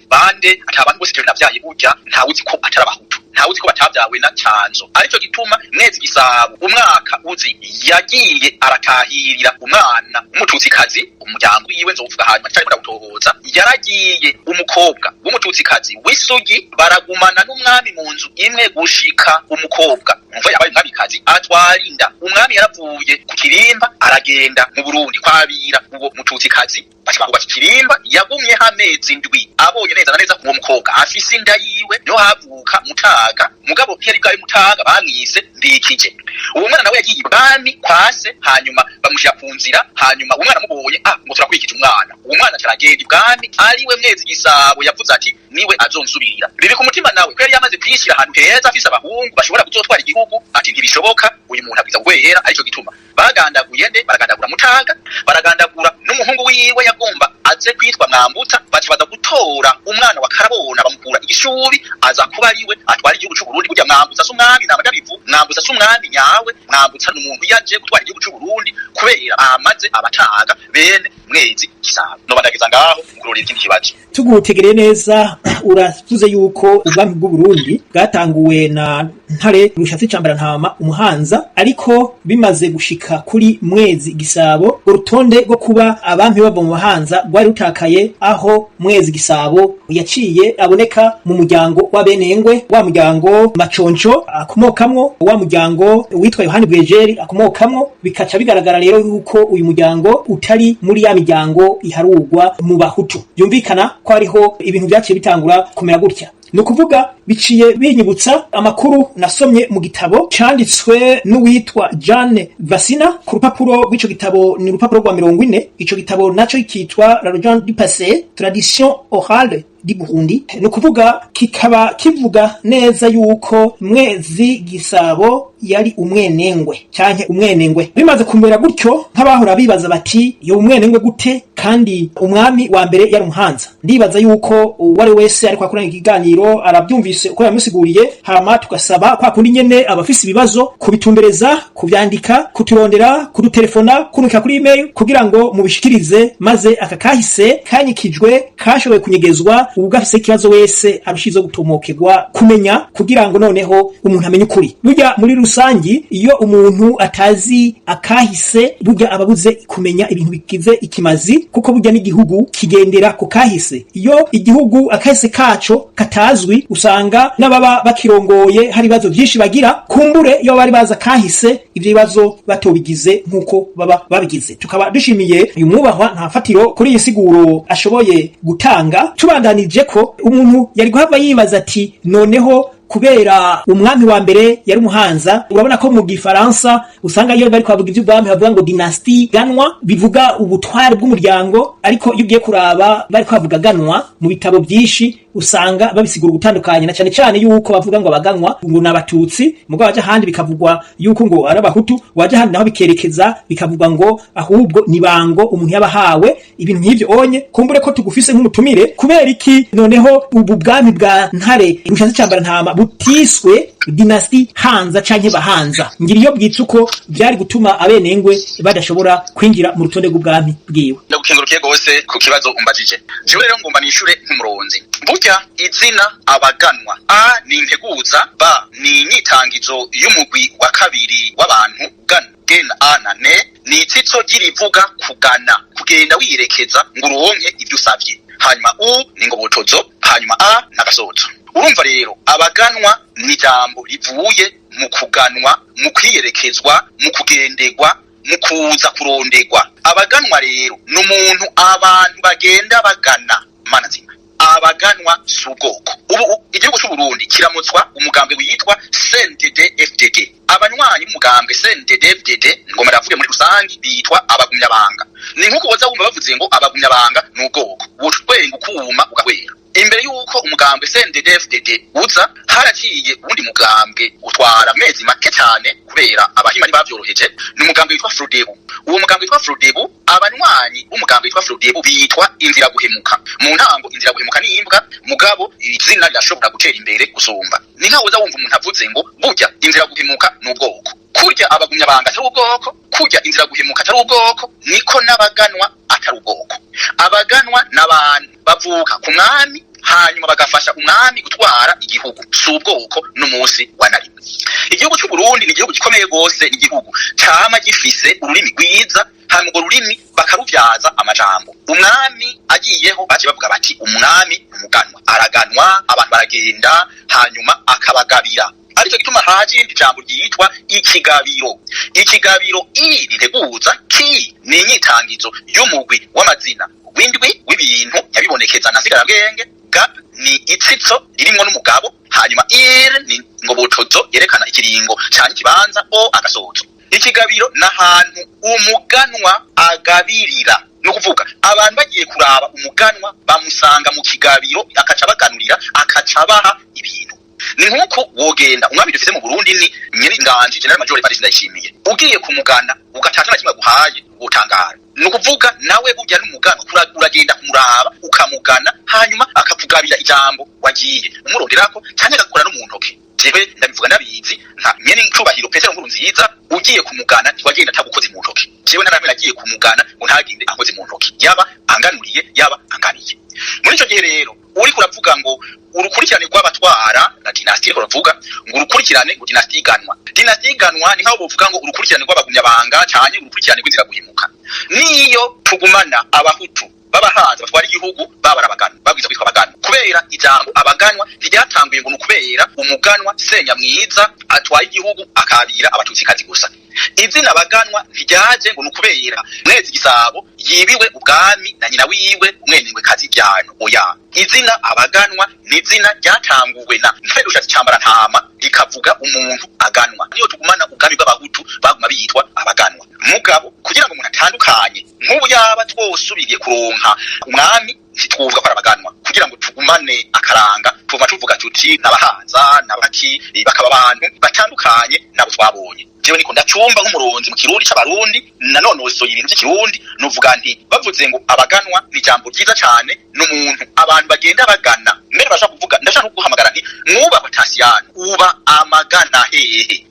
bande atabantu bose navyaye burya ntawuzi ko atarabahutu ntawuzi ko batavyawe na Canzo arico gituma Mwezi Gisabo umwaka uzi yagiye aratahirira umwana umututsi kazi umuryango wiwe nzovuga hanyuma cyari gutohoza yaragiye umukobwa w'umututsi kazi w'isugi baragumana n'umwami mu nzu imwe gushika umukobwa umva yabaye umwami kazi atwarinda umwami yaravuye ku Kirimba aragenda mu Burundi kwabira uwo mututsi kazi bakibahuba Kirimba yagumye hamezi ndwi abonye neza na neza uwo mukobwa afise inda yiwe no havuka Mutaga mugabo keri bwawe Mutaga bamwise Ndikije uwo mwana nawe yagiye ibwami kwase hanyuma bamushira ku nzira hanyuma umwana mubonye ngo turakwikije umwana uwo mwana caragenda ibwami ariwe Mwezi Gisabo yavuze ati niwe azonsubirira biri ku mutima nawe kweri yamaze kwishira ahantu heza afise abahungu bashobora kuzotwara igihugu ati ntibishoboka uyu muntu abwiza gwehera arico gituma bagandaguye baragandagura Mutaga baragandagura n'umuhungu wiwe yagomba aze kwitwa Mwambutsa bakibaza gutora umwana wa Karabona bamukura igishubi aza kuba ariwe atwara igihugu cy'u Burundi kujya Mwambutsa s'umwami n'abadabivu Mwambutsa s'umwami nyawe Mwambutsa n'umuntu yaje gutwara igihugu cy'u Burundi kubera amaze abataga bene Mwezi Gisabo no badageza ngaho kurora ikindi kibazo tugutegereye neza uravuze yuko ubwami bw'u Burundi bwatanguwe na Ntare Rushatsi Cambarantama umuhanza ariko bimaze gushika kuri Mwezi Gisabo urutonde rwo kuba abami bava mu bahanza rwari rutakaye aho Mwezi Gisabo yaciye aboneka mu muryango w'abenengwe wa muryango Maconco akomokamwo wa muryango witwa Yohani Bwejeri akomokamwo bikaca bigaragara rero yuko uyu muryango utari muri ya miryango iharurwa mu bahutu yumvikana ko ariho ibintu byaciye bitangura kumera gutya nukuvuga biciye binyibutsa amakuru nasomye mu gitabo canditswe n'uwitwa Jeanne Vasina ku rupapuro rw'ico gitabo ni urupapuro rwa 40 ico gitabo naco kitwa La Legende du Passé Tradition orale di Burundi nukuvuga kikaba kivuga neza yuko Mwezi Gisabo yari umwenengwe canke umwenengwe bimaze kumera gutyo nk'abahora bibaza bati yo umwenengwe gute kandi umwami wa mbere yari umuhanza. Ndibaza yuko uwari wese ariko akorana ikiganiro arabyumvise uko yamusiguriye, hama tugasaba kwa kundi nyene abafise ibibazo kubitumbereza, kuvyandika, kuturondera, kudutelefona, kunuka kuri email kugira ngo mubishikirize, maze aka kahise kanyikijwe kashoboye kunyegezwa ubugafise ikibazo wese arushizo gutomokerwa kumenya, kugira ngo noneho umuntu amenye ukuri. Burya muri rusangi iyo umuntu atazi akahise burya ababuze kumenya ibintu bigize ikimazi, kuko burya n'igihugu kigendera ku kahise. Iyo igihugu akahise kaco katazwi usanga n'ababa bakirongoye hari ibibazo byinshi bagira, kumbure iyo bari baza kahise ibyo bibazo batobigize nkuko baba babigize. Tukaba dushimiye uyu mwubahwa Ntafatiro kuri iyi siguro ashoboye gutanga, tubandanije ko umuntu yari guhava yibaza ati noneho kubera umwami wa mbere yari umuhanza, urabona ko mu gifaransa usanga iyo bari kwavuga iby'ubwami bavuga ngo dynastie ganwa, bivuga ubutware bw'umuryango, ariko iyo ugiye kuraba bari kwavuga ganwa mu bitabo byinshi usanga babisigura gutandukanye, na cyane cyane yuko bavuga ngo abaganwa ngo nabatutsi, mugo waje handi bikavugwa yuko ngo ari abahutu, waje handi naho bikerekeza bikavugwa ngo ahubwo nibango umuntu yabahawe. Ibintu nk'ivyo onye kumbure ko tugufise nk'umutumire, kubera iki noneho ubu bwami bwa Ntare Rushatsi Cambara Ntama butiswe dynastie Hanza canke Bahanza? Ngira iyo bwitse uko byari gutuma abenengwe badashobora kwinjira mu rutonde rw'ubwami bwiwe. Ndagukengurukiye gose ku kibazo umbajije. Jewe rero ngomba nishure nk'umuronzi. Burya izina abaganwa, a ni integuza, ba ni inyitangizo y'umugwi wa kabiri w'abantu gana, gena a na ne ni itsitso ryirivuga kugana, kugenda wiyerekeza ngo uronke ibyo usavye. Hanyuma u ni ngobotozo, hanyuma a n'agasozo. Urumva rero abaganwa ni jambo rivuye mu kuganwa, mu kwiyerekezwa, mu kugendegwa, mu kuza kurondegwa. Abaganwa rero n'umuntu abantu bagenda bagana mana zima. Abaganwa s'ubwoko. Ubu igihugu cy'u Burundi kiramutswa umugambwe witwa CNDD FDD. Abanywanyi umugambwe CNDD FDD ngo maravuge muri rusangi bitwa abagumyabanga. Ni nkuko boza bumva bavuze ngo abagumyabanga n'ubwoko. Wutwenga ukuma ugahwera. Imbere yuko umugambwe CNDD FDD uza haraciye ubundi mugambwe utwara amezi make cyane kubera abahimani bavyoroheje, ni umugambwe witwa Frodebu. Uwo mugambwe witwa Frodebu, abanywanyi b'umugambwe witwa Frodebu bitwa inzira guhemuka. Mu ntango inzira guhemuka ni imbwa, mugabo izina rirashobora gutera imbere gusumba. Ni nkaho uza wumva umuntu avuze ngo burya inzira guhemuka n'ubwoko. Kurya abagumyabanga atari ubwoko, kurya inzira guhemuka atari ubwoko, niko n'abaganwa atari ubwoko. Abaganwa n'abantu bavuka ku mwami hanyuma bagafasha umwami gutwara igihugu, s'ubwoko n'umunsi wa narimwe. Igihugu cy'u Burundi ni igihugu gikomeye gose, igihugu cyama gifise ururimi rwiza, hanyuma urwo rurimi bakaruvyaza amajambo. Umwami agiyeho baje bavuga bati umwami umuganwa araganwa, abantu baragenda hanyuma akabagabira. Aricyo gituma haje ijambo ryitwa ikigabiro. Ikigabiro i riteguza, ki ni inyitangizo y'umugwi w'amazina w'indwi w'ibintu yabibonekeza na sigarabwenge, gab ni itsitso ririmo n'umugabo, hanyuma ir ni ngobotozo yerekana ikiringo cyane kibanza, o agasozo. Ikigabiro n'ahantu umuganwa agabirira, no kuvuga abantu bagiye kuraba umuganwa bamusanga mu kigabiro, akaca baganurira, akaca baha ibintu. Ni nkuko wogenda umwami dufise mu Burundi ni Nyiringanje General Major Paris Ndayishimiye, ugiye kumugana ugatata na kimwe guhaye utangara. No kuvuga nawe burya n'umugana uragenda kumuraba ukamugana, hanyuma akakugabira ijambo wagiye umuronderako cyane agakora no mu ntoke. Jewe ndabivuga nabizi nta nyene ncubahiro Petero Nkurunziza, ugiye kumugana ntiwagenda atagukoze mu ntoke. Jewe naramwe nagiye kumugana ngo ntaginde ankoze mu ntoke, yaba anganuriye yaba anganiye. Muri ico gihe rero uri kuravuga ngo urukurikirane rw'abatwara na dynastie, uravuga ngo urukurikirane ngo dynastie ganwa. Dynastie ganwa ni nkaho bovuga ngo urukurikirane rw'abagumyabanga cyane urukurikirane rw'inzira guhemuka. Niyo tugumana abahutu babahaza batwara igihugu babarabagana babwiza kwitwa abagana, kubera ijambo abaganwa ryatanguye ngo nukubera umuganwa Senyamwiza atwaye igihugu akabira abatutsi kazi gusa. Izina abaganwa ryaje ngo nukubera Mwezi Gisabo yibiwe ubwami na nyina wiwe umwenengwe kazi byano. Oya, izina abaganwa ni izina ryatanguwe na Rushatsi Cambara Ntama rikavuga umuntu aganwa. Niyo tugumana ubwami bw'abahutu baguma bitwa abaganwa. Mugabo kugira ngo umuntu atandukanye nk'ubu yaba twosubiriye kuronka umwami ntitwuvuga ko arabaganwa, kugira ngo tugumane akaranga tuma tuvuga tuti nabahanza nabaki bakaba abantu batandukanye nabo twabonye. jewe niko ndacumba nk'umuronzi mu kirundi c'abarundi nanonosoye ibintu by'ikirundi nuvuga nti bavuze ngo abaganwa ni jambo ryiza cyane n'umuntu abantu bagenda bagana mbere bashaka kuvuga ndashaka guhamagara nti mwuba Tasiyano uba amagana hehe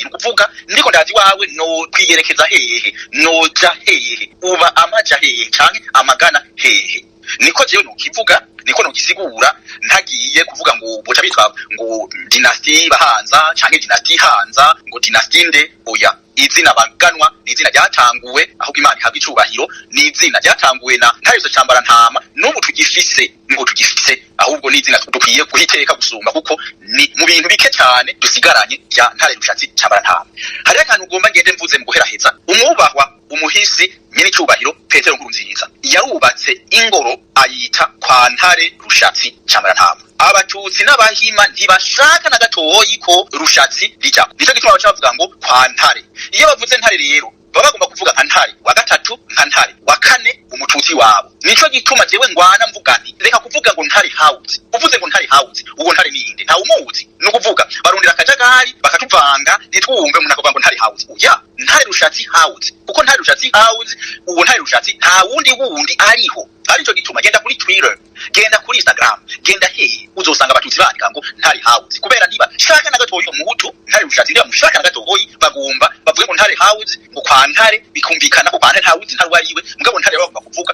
nukuvuga ndiko ndazi wawe no kwiyerekeza hehe noja hehe uba amaja hehe canke amagana hehe niko jewe nukivuga niko nugisigura ntagiye kuvuga ngo boca bitwa ngo dynasty Bahanza canke dynasty Hanza ngo dynasty nde oya izina baganwa ni izina ryatanguwe ahubwo Imana ihabwa icubahiro ni izina ryatanguwe na Ntare Cambara Ntama n'ubu tugifise ahubwo ni izina dukwiye guhiteka gusumba kuko ni mu bintu bike cyane dusigaranye bya Ntare Cambara Ntama. Hari akantu ugomba ngende mvuze mu guheraheza umwubahwa umuhisi nyine cyubahiro Petero Nkurunziza yarubatse ingoro ayita kwa Ntare Cambara Ntama. Abatutsi n'abahima ntibashaka na gatoyi ko Rushatsi rijya nico gituma baca bavuga ngo kwa Ntare. Iyo bavuze Ntare rero baba bagomba kuvuga nka Ntare wa gatatu nka Ntare wa kane umututsi wabo. Nico gituma jewe ngwana mvuga nti reka kuvuga ngo Ntare House. Uvuze ngo Ntare House uwo Ntare ninde nta umuzi no kuvuga barondera akajagari bakatuvanga nitwumve umuntu akavuga ngo Ntare House uya Ntare Rushatsi House kuko Ntare Rushatsi House uwo Ntare Rushatsi nta wundi ariho. Arico gituma genda kuri Twitter genda kuri Instagram genda hehe uzosanga abatutsi bandika ngo Ntare House kubera niba shaka na gatoyi umuhutu Ntare Rushatsi ndiba mushaka na gatoyi bagomba bavuge ngo Ntare House ngo kwa Ntare bikumvikana ko kwa Ntare House Ntare wariwe mugabo Ntare bagomba kuvuga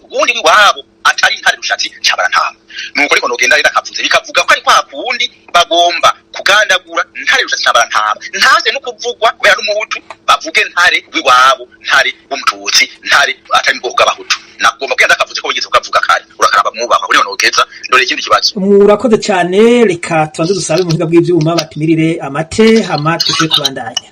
ubundi wabo atari Ntare Rushatsi Cambara Ntama. Nuko ariko nogenda rero akavuze bikavuga ko ari kwa kundi bagomba kugandagura Ntare Rushatsi Cambara Ntama ntaze no kuvugwa kubera n'umuhutu bavuge Ntare wiwabo Ntare w'umututsi Ntare atari mu bw'abahutu nagomba kugenda akavuze ko bigeze kuvuga kare urakaraba mwubaka kuri nogeza ndore ikindi kibazo. Murakoze cyane reka tubanze dusabe mu buhinga bw'ivyuma batumirire amate hama tuje kubandanya.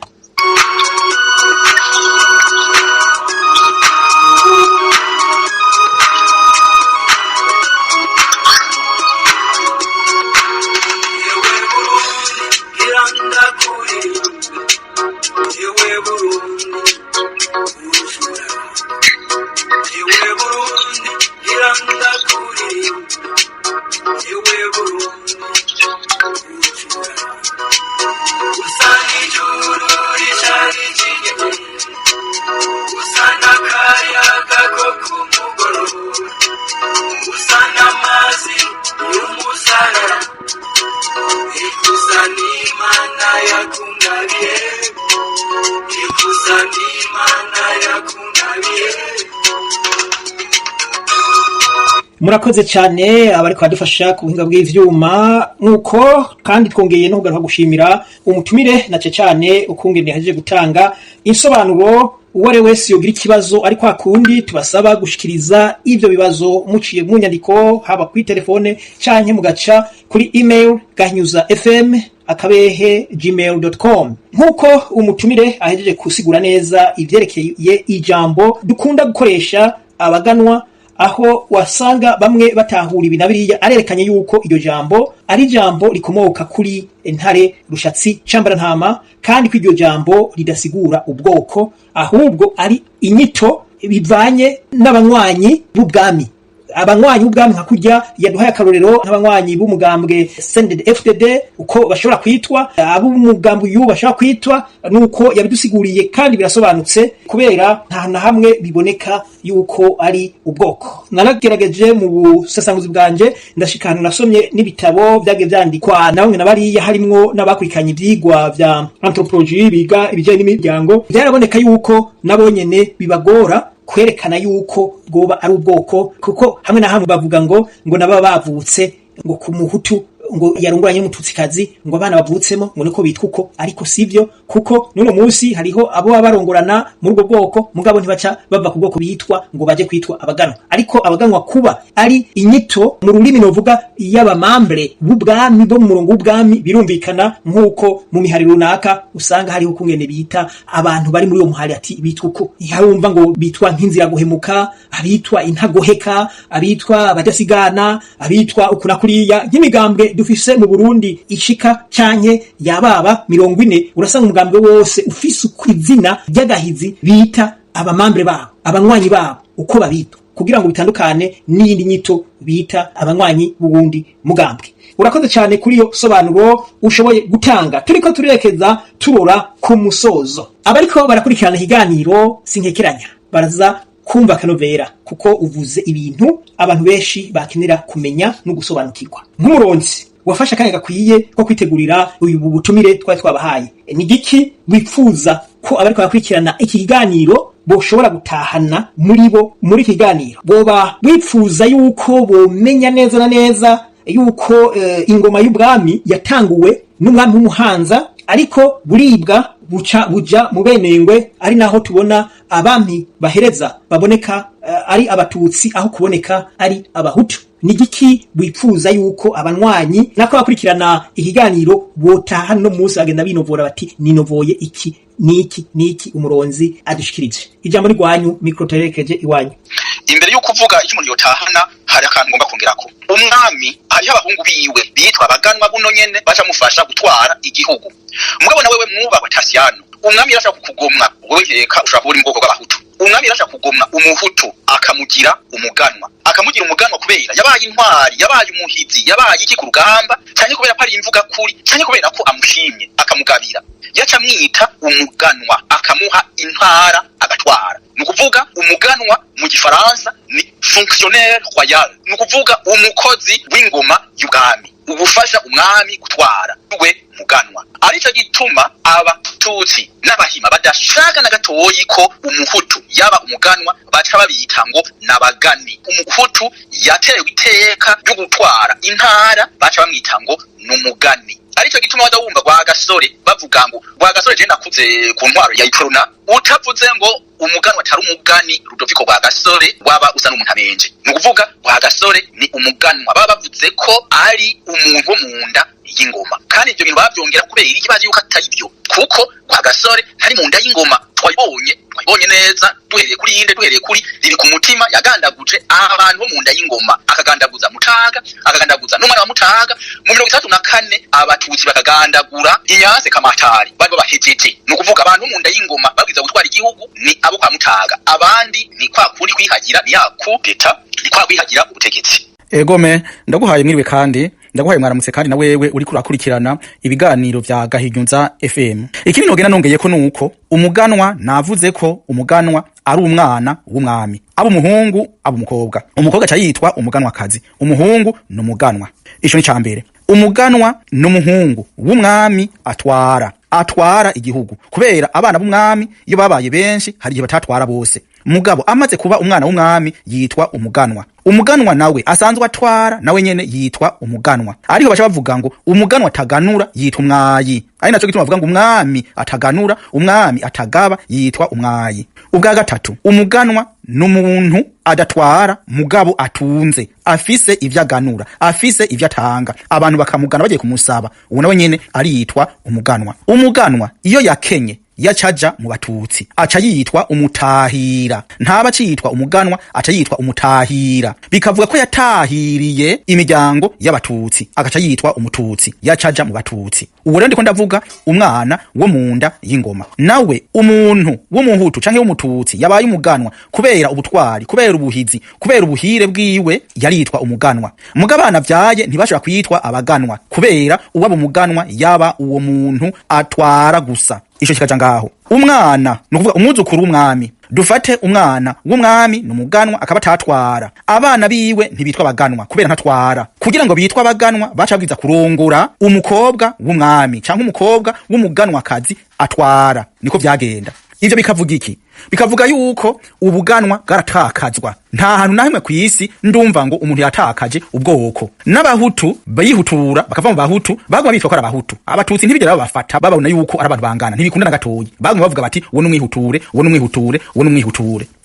Murakoze cyane abariko badufasha ku buhinga bw'ivyuma nuko kandi twongeye no kugaruka gushimira umutumire nace cyane ukungene haje gutanga insobanuro uware wese yogira ikibazo ariko akundi tubasaba gushikiriza ivyo bibazo muciye mu nyandiko haba kuri telefone canke mugaca kuri email gahnyuzafm@gmail.com. Nkuko umutumire ahejeje kusigura neza ivyerekeye ijambo dukunda gukoresha abaganwa aho wasanga bamwe batahura ibinabiriya arerekanye yuko iryo jambo ari jambo rikomoka kuri Ntare Rushatsi Cambara Ntama kandi ko iryo jambo ridasigura ubwoko ahubwo ari inyito bivanye n'abanywanyi b'ubwami. Abanywanyi b'ubwami nka kurya yaduhaye akarorero nk'abanywanyi b'umugambwe CNDD-FDD uko bashobora kwitwa ab'umugambwe uyu bashobora kwitwa nuko yabidusiguriye kandi birasobanutse kubera nta na hamwe biboneka yuko ari ubwoko. Naragerageje mu busesanguzi bwanje ndashikana nasomye n'ibitabo byage byandikwa nawe nabariya harimwo n'abakurikanye ivyigwa vya anthropologie biga ibijanye n'imiryango byaraboneka yuko nabonyene bibagora kwerekana yuko bwoba ari ubwoko kuko hamwe na hamwe bavuga ngo naba bavutse ngo ku muhutu ngo yarunguranye n'umututsikazi ngo abana bavutsemo ngo niko bitwa uko ariko sivyo kuko nuno munsi hariho abo barongorana muri ubwo bwoko mugabo ntibaca bava ku bwoko bitwa ngo baje kwitwa abaganwa ariko abaganwa kuba ari inyito mu rurimi novuga y'abamambre b'ubwami bo mu murongo w'ubwami birumvikana nkuko mu mihari runaka usanga hariho kungene bita abantu bari muri uwo muhari ati bitwa uko harumva ngo bitwa nk'inzira guhemuka abitwa intagoheka abitwa abadasigana abitwa ukuna kuriya y'imigambwe dufise mu Burundi ishika canke yababa 40 urasanga umugambwe wose ufise ukwizina ry'agahizi bita abamambre babo abanywanyi babo uko babita kugira ngo bitandukane n'indi nyito bita abanywanyi b'ubundi mugambwe. urakoze cyane kuri iyo sobanuro ushoboye gutanga. Turiko turerekeza turora ku musozo. Abariko barakurikirana ikiganiro sinkekeranya baraza kumva kanovera kuko uvuze ibintu abantu benshi bakenera kumenya no gusobanukirwa. Nk'umuronzi wafasha akanya gakwiye ko kwitegurira uyu butumire twari twabahaye, ni giki wipfuza ko abariko barakurikirana iki kiganiro boshobora gutahana muri kiganiro? Boba wipfuza yuko bomenya neza na neza yuko ingoma y'ubwami yatanguwe n'umwami w'umuhanza, ariko buribwa buja mu benengwe, ari naho tubona abami bahereza baboneka ari abatutsi aho kuboneka ari abahutu. Ni giki wipfuza yuko abanywanyi nako bakurikirana ikiganiro botaha no munsi bagenda binovora bati ninovoye iki niki umuronzi adushikirije? Ijambo ni gwanyu, mikro terekeje iwanyu. Imbere yo kuvuga icyo umuntu yotahana hari akantu ngomba kongerako. Umwami hariho abahungu biwe bitwa abaganwa buno nyene baca mufasha gutwara igihugu. Mugabo na wewe mwubahwa Tasiyano, umwami yarashaka kukugomwa, wewe nkeka ushaka uri mu bwoko bw'abahutu. Umwami yarashaka kugomwa umuhutu akamugira umuganwa kubera yabaye intwari, yabaye umuhizi, yabaye iki ku rugamba, cyane kubera ko ari imvuga kuri, cyane kubera ko amushimye akamugabira. Yaca mwita umuganwa, akamuha intara agatwara. Nukuvuga umuganwa mu gifaransa ni fonctionnaire royal, nukuvuga umukozi w'ingoma y'ubwami, ubufasha umwami gutwara we muganwa. Arico gituma abatutsi n'abahima badashaka na gatoyi ko umuhutu yaba umuganwa baca babita ngo nabagani. Umuhutu yatewe iteka ryo gutwara intara baca bamwita ngo numugani. Arico gituma badawumva kwa gasore bavuga ngo kwa gasore je nakuze ku ntwaro ya Iprona, utavuze ngo umuganwa atari umugani Rudoviko kwa gasore waba usa n'umuntamenje. Nukuvuga kwa gasore ni umuganwa, baba bavuze ko ari umuntu wo munda y'ingoma. Kandi ibyo bintu bavyongera kubera ikibazo yuko atari byo, kuko kwa gasore hari munda y'ingoma. Twayibonye neza duhereye kuri riri ku mutima, yagandaguje abantu bo munda y'ingoma, akagandaguza Mutaga, akagandaguza n'umwana wa Mutaga. Mu 34 abatutsi bakagandagura Inyanse Kamatari bari bahejeje. Nukuvuga abantu munda y'ingoma babwiza gutwara igihugu ni abo kwa Mutaga, abandi ni kwa kuri kwihagira ni yakupeta, ni kwa kwihagira ubutegetsi. Egome ndaguhaye mwiriwe kandi ndaguhaye mwaramutse kandi na wewe uri kurakurikirana ibiganiro vya Gahinyuza FM. Ikindi nogena nongeye ko nuko umuganwa navuze ko umuganwa ari umwana w'umwami, abo umuhungu abo umukobwa. Umukobwa ca yitwa umuganwa kazi, umuhungu n'umuganwa. Ico ni cambere. Umuganwa n'umuhungu w'umwami atwara igihugu, kubera abana b'umwami iyo babaye benshi hari igihe batatwara bose. Mugabo amaze kuba umwana w'umwami yitwa umuganwa. Umuganwa nawe asanzwe atwara nawe nyene yitwa umuganwa. Ariho bacha bavuga ngo umuganwa ataganura yitwa umwayi. Ari naco gituma bavuga ngo umwami ataganura, umwami atagaba yitwa umwayi. Ubwa gatatu, umuganwa n'umuntu adatwara mugabo atunze, afise ivyaganura, afise ivyatanga, abantu bakamugana bagiye kumusaba, uwo nawe nyene ari yitwa umuganwa. Umuganwa iyo yakenye yacaja mu batutsi aca yitwa umutahira, ntaba citwa umuganwa aca yitwa umutahira. Bikavuga ko yatahiriye imiryango y'abatutsi agaca yitwa umututsi, yacaja mu batutsi. Uwo rero ndiko ndavuga umwana wo munda y'ingoma. Nawe umuntu w'umuhutu canke w'umututsi yabaye umuganwa kubera ubutwari, kubera ubuhizi, kubera ubuhire bwiwe yaritwa umuganwa. Mugabana vyaye ntibashobora kwitwa abaganwa kubera uwaba umuganwa yaba uwo muntu atwara gusa. Ico kikaja ngaho. Umwana nukuvuga umwuzukuru w'umwami. Dufate umwana w'umwami n'umuganwa akaba atatwara. Abana biwe ntibitwa abaganwa kubera ntatwara. Kugira ngo bitwa abaganwa baca babwiza kurongora umukobwa w'umwami canke umukobwa w'umuganwa kazi atwara. Niko vyagenda. Ivyo bikavuga iki? Bikavuga yuko ubuganwa bwaratakazwa. Nta hantu na himwe kw'isi ndumva ngo umuntu yatakaje ubwoko. N'abahutu bayihutura bakava mu bahutu baguma bitwa ko ari abahutu. Abatutsi ntibigera babafata babona yuko ari abantu bangana, ntibikunda na gatoyi. Baguma bavuga bati uwo n'umwihuture.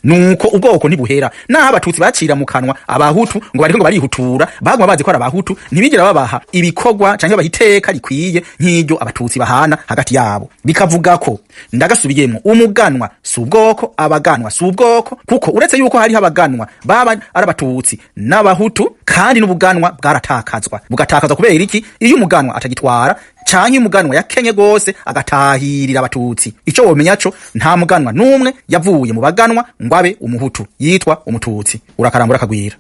Nuko ubwoko ntibuhera. Naho abatutsi bacira mu kanwa abahutu ngo bariko ngo barihutura, baguma bazi ko ari abahutu, ntibigera babaha ibikorwa canke bahiteka rikwiye nk'iryo abatutsi bahana hagati yabo. Bikavuga ko ndagasubiyemo umuganwa subwoko, abaganwa subwoko, kuko uretse yuko hari abaganwa baba ari abatutsi n'abahutu, kandi n'ubuganwa bwaratakazwa. Bugatakazwa kubera iki? Iyo umuganwa atagitwara canke umuganwa yakenye gose agatahirira abatutsi. Ico womenya co nta muganwa numwe yavuye mu baganwa ngwabe umuhutu yitwa umututsi. Urakarambura kagwira.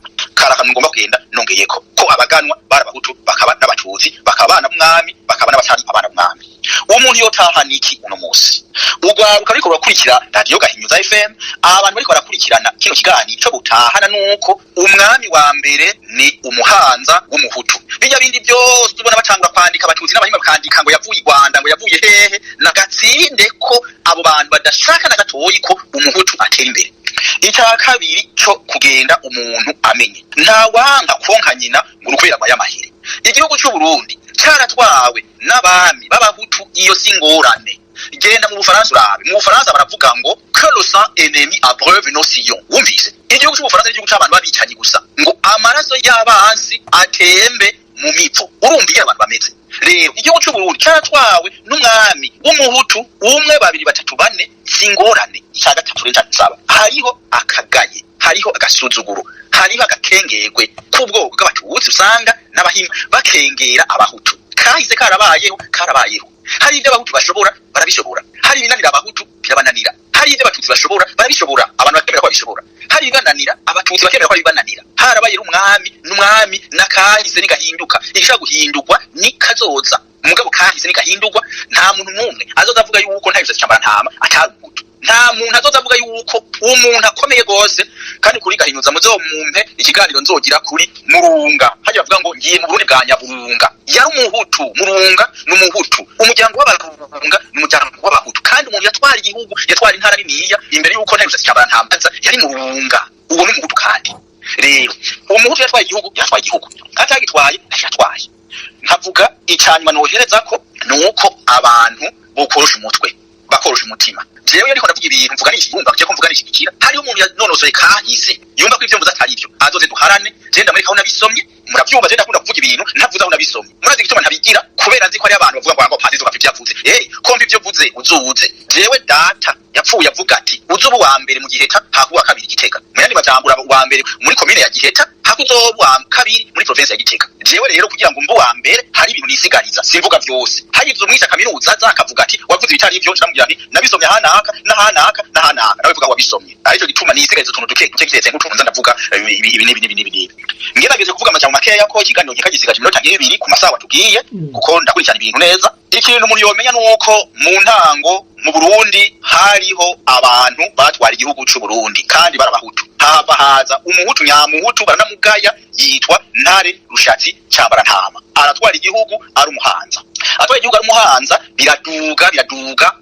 karakantu ngomba kugenda nongeyeko ko abaganwa barabahutu bakaba n'abatutsi bakaba bana b'umwami bakaba n'abatari abana b'umwami. Umuntu yotahana iki uno musi? Ugwaruka ariko barakurikira radio Gahinyuza FM, abantu bariko barakurikirana kino kiganiro cyo gutahana nuko umwami wa mbere ni umuhanza w'umuhutu. Bijya bindi byose tubona batanga kwandika abatutsi n'abahima bakandika ngo yavuye i Rwanda ngo yavuye hehe na gatsinde ko abo bantu badashaka na gatoyi ko umuhutu atera imbere. Icya kabiri cyo kugenda umuntu amenye nta wanga konka nyina mu rukwera y'amahire. Igihugu cy'u Burundi cyaratwawe n'abami b'abahutu, iyo singorane. Genda mu Bufaransa urabe, mu Bufaransa baravuga ngo que le sang ennemi abreuve nos sillons. Wumvise igihugu cy'u Bufaransa n'igihugu cy'abantu babicanyi gusa, ngo amaraso y'abansi atembe mu mipfu. Urumviye abantu bameze. Rero igihugu cy'u Burundi cyaratwawe n'umwami w'umuhutu umwe babiri batatu bane, singorane. Icya gatatu rero nsaba hariho akagaye, hariho agasuzuguro, hariho agakengegwe k'ubwoko bw'abatutsi usanga n'abahima bakengera abahutu. Kahise karabayeho. Hari ibyo abahutu bashobora barabishobora, hari ibinanira abahutu birabananira, hari ibyo abatutsi bashobora barabishobora, abantu bakemera ko babishobora, hari ibibananira abatutsi bakemera ko bibananira. Harabaye n'umwami nakahise nigahinduka. Igishaka guhindurwa ni kazoza, mugabo kahise nigahinduka. Nta muntu numwe azoza avuga yuko nta bishatsi cyambara ntama atari umuhutu. Nta muntu azoza avuga yuko umuntu akomeye gose. Kandi kuri Gahinyuza muzomumpe ikiganiro nzogira kuri Murunga, haje bavuga ngo ngiye mu Burundi bwa Nyaburunga. Yari umuhutu, Murunga n'umuhutu, umuryango w'abarunga n'umuryango w'abahutu. Kandi umuntu yatwara igihugu, yatwara intara niniya imbere yuko nta bishatsi cyambara ntamanza yari Murunga. Uwo n'umuhutu kandi. Rero umuhutu yatwaye igihugu atagitwaye yatwaye. Nkavuga icyanyuma nohereza ko nuko abantu bokorosha umutwe bakorosha umutima. Jewe ariko ndavuga ibintu mvuga n'iki yumva cyo kumvuga n'iki kira. Hari umuntu yanonosoye kahise yumva ko ivyo mvuze atari byo, azoze duharane. Je ndamureka aho nabisomye, muravyumva. Je ndakunda kuvuga ibintu ntavuze aho nabisomye. Murazi gituma ntabigira kubera nzi ko ari abantu bavuga ngo pati zo kapfye yavuze. Kombi ivyo vuze uzuze. Jewe data yapfuye avuga ati uzubu wa mbere mu Giheta hakuwa kabiri Gitega. Muyandi bajambura wa mbere muri komine ya Giheta hakuzobu wa kabiri muri province ya Gitega. Jewe rero kugira ngo mbu wa mbere hari ibintu nisigariza simvuga vyose. Hari ivyo mwita kaminuza zakavuga ati wavuze bitari ivyo ndamubwira nti nabisomye hanaka nawe vuga wabisomye. Ariko gituma nisigariza utuntu duke kiretse nk'utuntu ndavuga ibi. Ngerageze kuvuga amajambo makeya ko ikiganiro gikagisigaje iminota 2 ku masaha tugiye kuko ndakurikirana ibintu neza. Ikintu umuntu yomenya nuko mu ntango mu Burundi hariho abantu batwara igihugu cy'u Burundi kandi barabahutu. Haza umuhutu nyamuhutu baranamugaya yitwa Ntare Rushatsi cyambara ntama. Aratwara igihugu ari umuhanza. Atwara igihugu ari umuhanza biraduga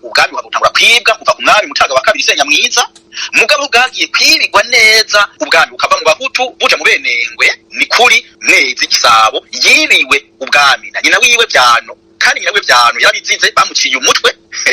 ubwami butangura kwibwa kuva ku mwami Mutaga wa kabiri Senyamwiza. Mugabo bwagiye kwibigwa neza ubwami bukava mu bahutu buja mu Benengwe. Ni kuri Mwezi Gisabo yibiwe ubwami na nyina wiwe Byano. Kandi nyina wiwe Byano yarabizize bamuciye umutwe.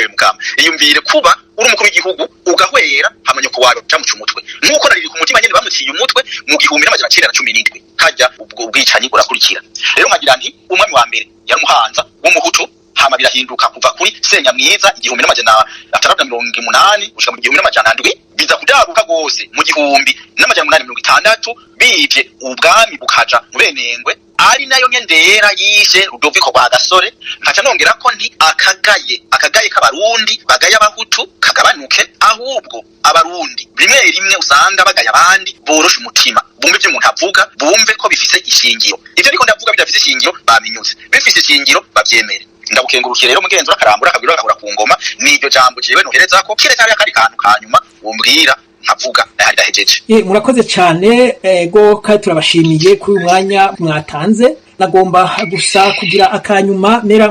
Mukama iyumvire kuba uri umukuru w'igihugu ugahwera hamanye ko waro cyamuca umutwe nkuko nariri ku mutima nyene bamuciye umutwe mu 1917 hajya ubwo ubwicanyi burakurikira. Rero nkagira nti umwami wa mbere yari umuhanza w'umuhutu, hama birahinduka kuva kuri Senyamwiza 1680 gushika mu 1700 biza kudabuka gose mu 1860 bivye ubwami bukaja mu Benengwe. Ari nayo nyendera yishe Rudoviko rwa Gasore. Nkaca nongera ko nti akagaye k'abarundi bagaya abahutu kagabanuke, ahubwo abarundi rimwe usanga bagaya abandi borosha umutima, bumve ivyo umuntu avuga, bumve ko bifise ishingiro. Ivyo ariko ndavuga bidafise ishingiro baminyuze, bifise ishingiro bavyemere. Ndabukengurukire rero mugenzi urakarambura kabiro akabura ku ngoma. Niryo jambo jewe nohereza ko kire cyari akari kantu kanyuma umbwira nkavuga ndahejeje. Murakoze cyane ego kandi turabashimiye kuri umwanya mwatanze. Nagomba gusa kugira akanyuma mera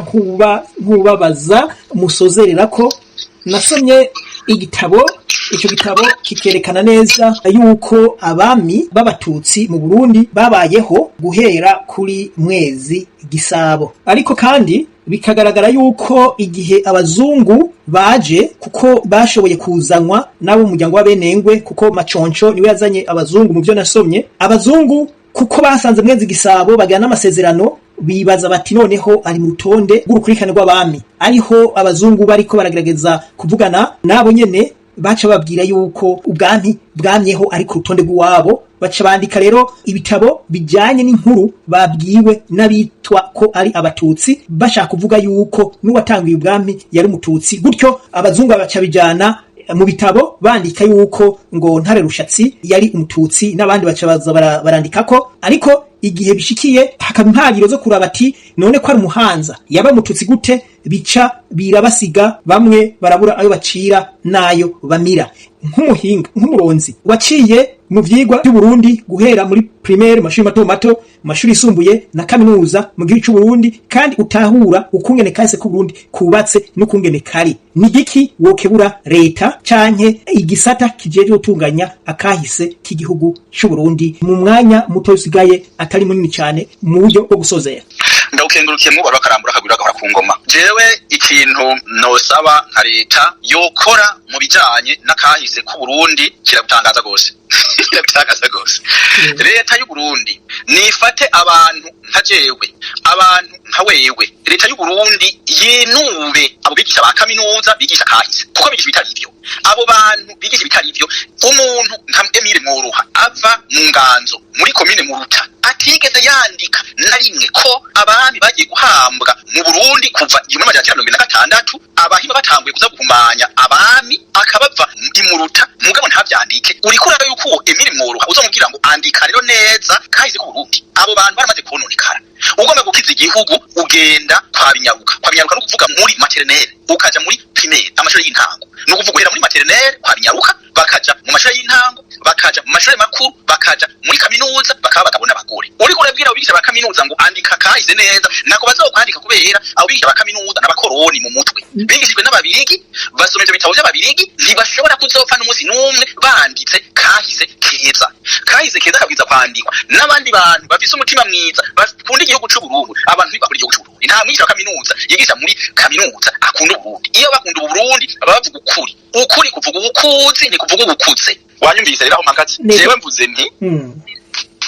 nkubabaza musozerera ko nasomye igitabo. Ico gitabo kikerekana neza yuko abami b'abatutsi mu Burundi babayeho guhera kuri Mwezi Gisabo, ariko kandi bikagaragara yuko igihe abazungu baje, kuko bashoboye kuzanwa nabo umuryango w'Abenengwe, kuko Maconco niwe yazanye abazungu. Mu byo nasomye, abazungu kuko basanze Mwezi Gisabo bagana amasezerano, bibaza bati noneho ari mu rutonde rw'urukurikirane rw'abami. Ariho abazungu bariko baragerageza kuvugana nabo nyene, baca babwira yuko ubwami bwamyeho ari ku rutonde rw'uwabo. Baca bandika rero ibitabo bijyanye n'inkuru babwiwe n'abitwa ko ari abatutsi, bashaka kuvuga yuko n'uwatangiye ubwami yari umututsi. Gutyo abazungu baca bijana mu bitabo bandika yuko ngo Ntare Rushatsi yari umututsi n'abandi baca baza barandikako, ariko igihe bishikiye hakaba impagiro zo kuraba ati none ko ari umuhanza yaba mututsi gute, bica birabasiga bamwe barabura ayo bacira nayo bamira. Nk'umuronzi waciye mu vyigwa by'u Burundi guhera muri primaire, mashuri mato mato, mashuri isumbuye na kaminuza mu gihugu cy'u Burundi, kandi utahura ukungene kahise ku Burundi kubatse n'ukungene kari. Ni giki wokebura leta canke igisata kijeje gutunganya akahise k'igihugu cy'u Burundi mu mwanya muto usigaye atari munini cyane mu buryo bwo gusozera? Ndawukengurukiye mu barakarambura kagwira gahora ku ngoma. Jewe ikintu nosaba nka leta yokora mu bijanye n'akahise ku Burundi kiragutangaza gose. Kiragutangaza gose. Leta y'u Burundi nifate abantu nka jewe, abantu nka wewe. Leta y'u Burundi yinube abo bigisha ba kaminuza bigisha kahise, kuko bigisha bitari ivyo. Abo bantu bigisha bitari ivyo, umuntu nka Emile Mworoha ava mu Nganzo muri komine Muruta atigeze yandika na rimwe ko abami bagiye guhambwa mu Burundi kuva 1996, abahima batanguye kuza guhumanya abami akabava mu Muruta, mugabo ntavyandike. Uriko urabe yuko Emile Mworoha uzomubwira ngo andika rero neza kahise ku Burundi. Abo bantu baramaze kononekara. Ugomba gukiza igihugu ugenda kwa Binyaruka. Kwa Binyaruka no kuvuga muri maternelle ukaja muri primaire, amashuri y'intango. No kuvuga uhera muri maternelle kwa Binyaruka bakaja mu mashuri y'intango, bakaja mu mashuri makuru, bakaja muri kaminuza, bakaba bagabona abagore. Uriko urabwira abigisha ba kaminuza ngo andika kahise neza, nako bazokwandika kubera abo bigisha ba kaminuza n'abakoroni mu mutwe. Bigishijwe n'ababirigi, basomeje bitabo by'ababirigi, ntibashobora kuzopfa n'umunsi n'umwe banditse kahise keza. Kahise keza kabwiza kwandikwa n'abandi bantu bafise umutima mwiza, bakunda igihugu cy'u Burundi. Abantu bakunda igihugu cy'u Burundi. Nta mwigisha wa kaminuza yigisha muri kaminuza akunda Burundi. Iyo bakunda Burundi baba bavuga ukuri. Ukuri kuvuga ubukuzi ni kuvuga ubukuze. Wanyumvise rero aho mpagaze. Jewe mvuze nti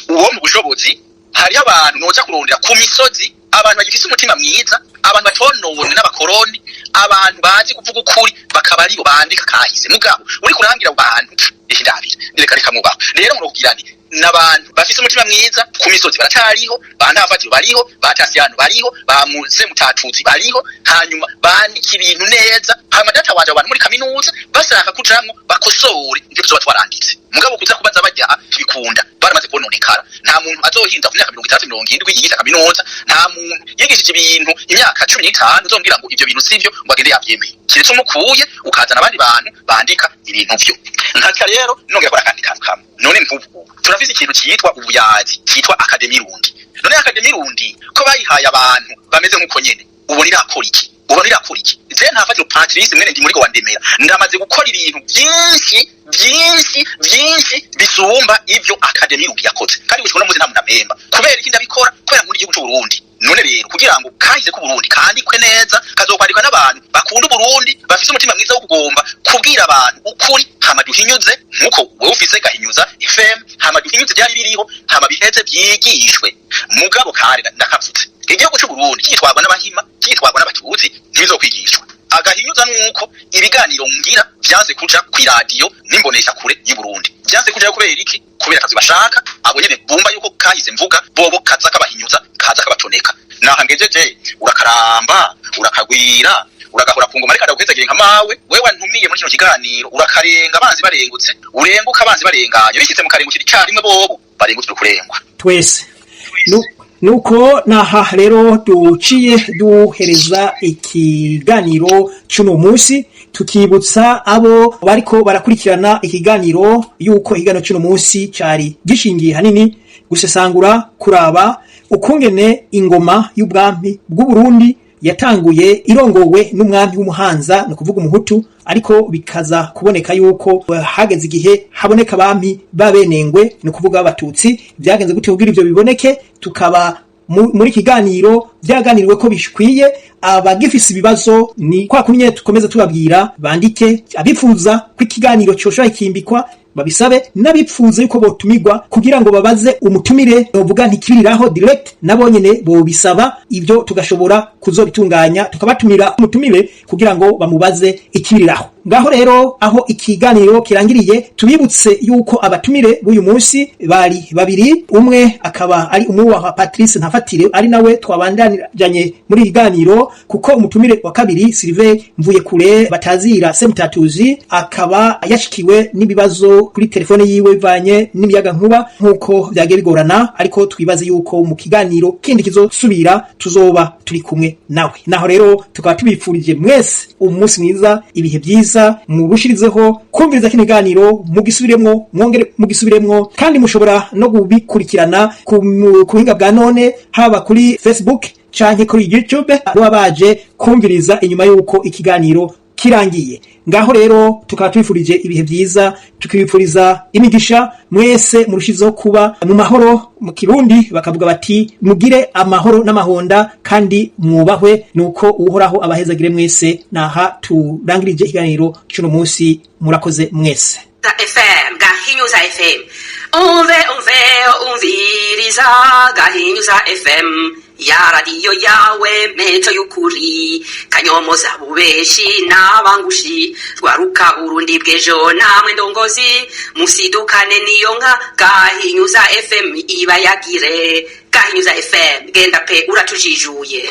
uwo mu bushobozi hari abantu noja kurondera ku misozi, abantu bagifise umutima mwiza, abantu batonone n'abakoroni, abantu bazi kuvuga ukuri bakaba aribo bandika kahise. Mugabo uri kurangira abantu ndabira reka mubaho rero murugirani n'abantu bafise umutima mwiza ku misozi baracariho, bandafatiro bariho, batasiano bariho, bamuze mutatuzi bariho, hanyuma bandika ibintu neza, hanyuma data waje abantu muri kaminuza basaka kujamwo bakosore ivyo byo batwaranditse. Mugabo kuza kubaza bajya tubikunda baramaze kononekara. Nta muntu azohinda ku myaka 36 yigisha kaminuza, nta muntu yigishije ibintu imyaka 15 uzombwira ngo ivyo bintu sivyo ngo agende yavyemeye. Kiretse umukuye ukazana abandi bantu bandika ibintu vyo. Nka rero nongera kora kandi kamwe. None mvubu turafise ikintu cyitwa ubuyazi, cyitwa Akademi Rundi. None Akademi Rundi ko bayihaye abantu bameze nkuko nyene, ubonira akora iki? Ubonira akora iki? Je ntafatiro Patrice mwene ndi muri wa Ndemera, ndamaze gukora ibintu byinshi bisumba ivyo Akademi Rundi yakoze. Kandi gushika no muzi nta munamemba. Kubera iki ndabikora? Kubera muri igihugu cy'u Burundi. None rero kugira ngo kahise ku Burundi kandikwe neza, kazokwandikwa n'abantu bakunda Burundi, bafise umutima mwiza wo kugomba kubwira abantu ukuri, hama duhinyuze nkuko wewe ufise Gahinyuza FM, hama duhinyuze byari biriho, hama biheze byigishwe. Mugabo kare ndakavutse igihugu cy'u Burundi kitwagwa n'abahima, kitwagwa n'abatuzi, ntibizokwigishwa. Agahinyuza nuko ibiganiro ngira byanze kuja ku radio nimbonesha kure y'u Burundi. Byanze kuja kubera iki? Kubera kazi bashaka, abo nyene bumva yuko kahise mvuga bobo kaza kabahinyuza, kaza kabatoneka. Nahangejeje urakaramba, urakagwira, uragahora ku ngoma ariko ukwezagire nka mawe, wewe wantumiye muri kino kiganiro, urakarenga abanzi barengutse, urenguka abanzi barenganye, bishitse mu karengukira icyarimwe bobo barengutse kurengwa. Twese nuko naha rero duciye duhereza ikiganiro cy'uno munsi, tukibutsa abo bariko barakurikirana ikiganiro yuko ikiganiro cy'uno munsi cyari gishingiye hanini gusesangura kuraba ukungene ingoma y'ubwami bw'u Burundi yatanguye irongowe n'umwami w'umuhanza, no kuvuga umuhutu, ariko bikaza kuboneka yuko hageze igihe haboneka abami babenengwe, no kuvuga abatutsi. Byagenze gute kugira ivyo biboneke? Tukaba muri kiganiro byaganiriwe ko bishikwiye. Abagifise ibibazo ni kwa kunye tukomeza tubabwira bandike, abifuza ko ikiganiro cyoshobora kimbikwa babisabe, n'abipfuza yuko botumigwa kugira ngo babaze umutumire novuga ntikiriraho direct, nabo nyene bo bisaba ivyo tugashobora kuzobitunganya, tukabatumira umutumire kugira ngo bamubaze ikiriraho. ngaho rero aho ikiganiro kirangiriye tubibutse yuko abatumire b'uyu munsi bari babiri, umwe akaba ari umwubahwa Patrice Ntafatire ari nawe twabandaniranye muri ikiganiro, kuko umutumire wa kabiri Sylvain Mvuyekure batazira Semutatuzi akaba yashikiwe n'ibibazo kuri telefone yiwe bivanye n'imiyaga nkuba nkuko byagiye bigorana, ariko twibaze yuko mu kiganiro kindi kizosubira tuzoba turi kumwe nawe. Naho rero tukaba tubifurije mwese umunsi mwiza, ibihe byiza, mubushirizeho kumviriza kino kiganiro, mugisubiremwo, mwongere mugisubiremwo, kandi mushobora no gubikurikirana ku buhinga bwa none haba kuri Facebook canke kuri YouTube baba baje kumviriza inyuma yuko ikiganiro kirangiye. Ngaho rero tukaba twifurije ibihe byiza, tukibifuriza imigisha mwese murushizeho kuba mu mahoro. Mu Kirundi bakavuga bati mugire amahoro n'amahonda kandi mwubahwe, nuko uhoraho abahezagire mwese. Naha turangirije ikiganiro cy'uno munsi, murakoze mwese. FM Gahinyuza FM umviriza Gahinyuza FM ya radio yawe meto y'ukuri, kanyomoza bubeshi n'abangushi, rwaruka Burundi bw'ejo namwe ndongozi, musidukane niyo nka Gahinyuza FM ibayagire. Gahinyuza FM genda pe uratujijuye.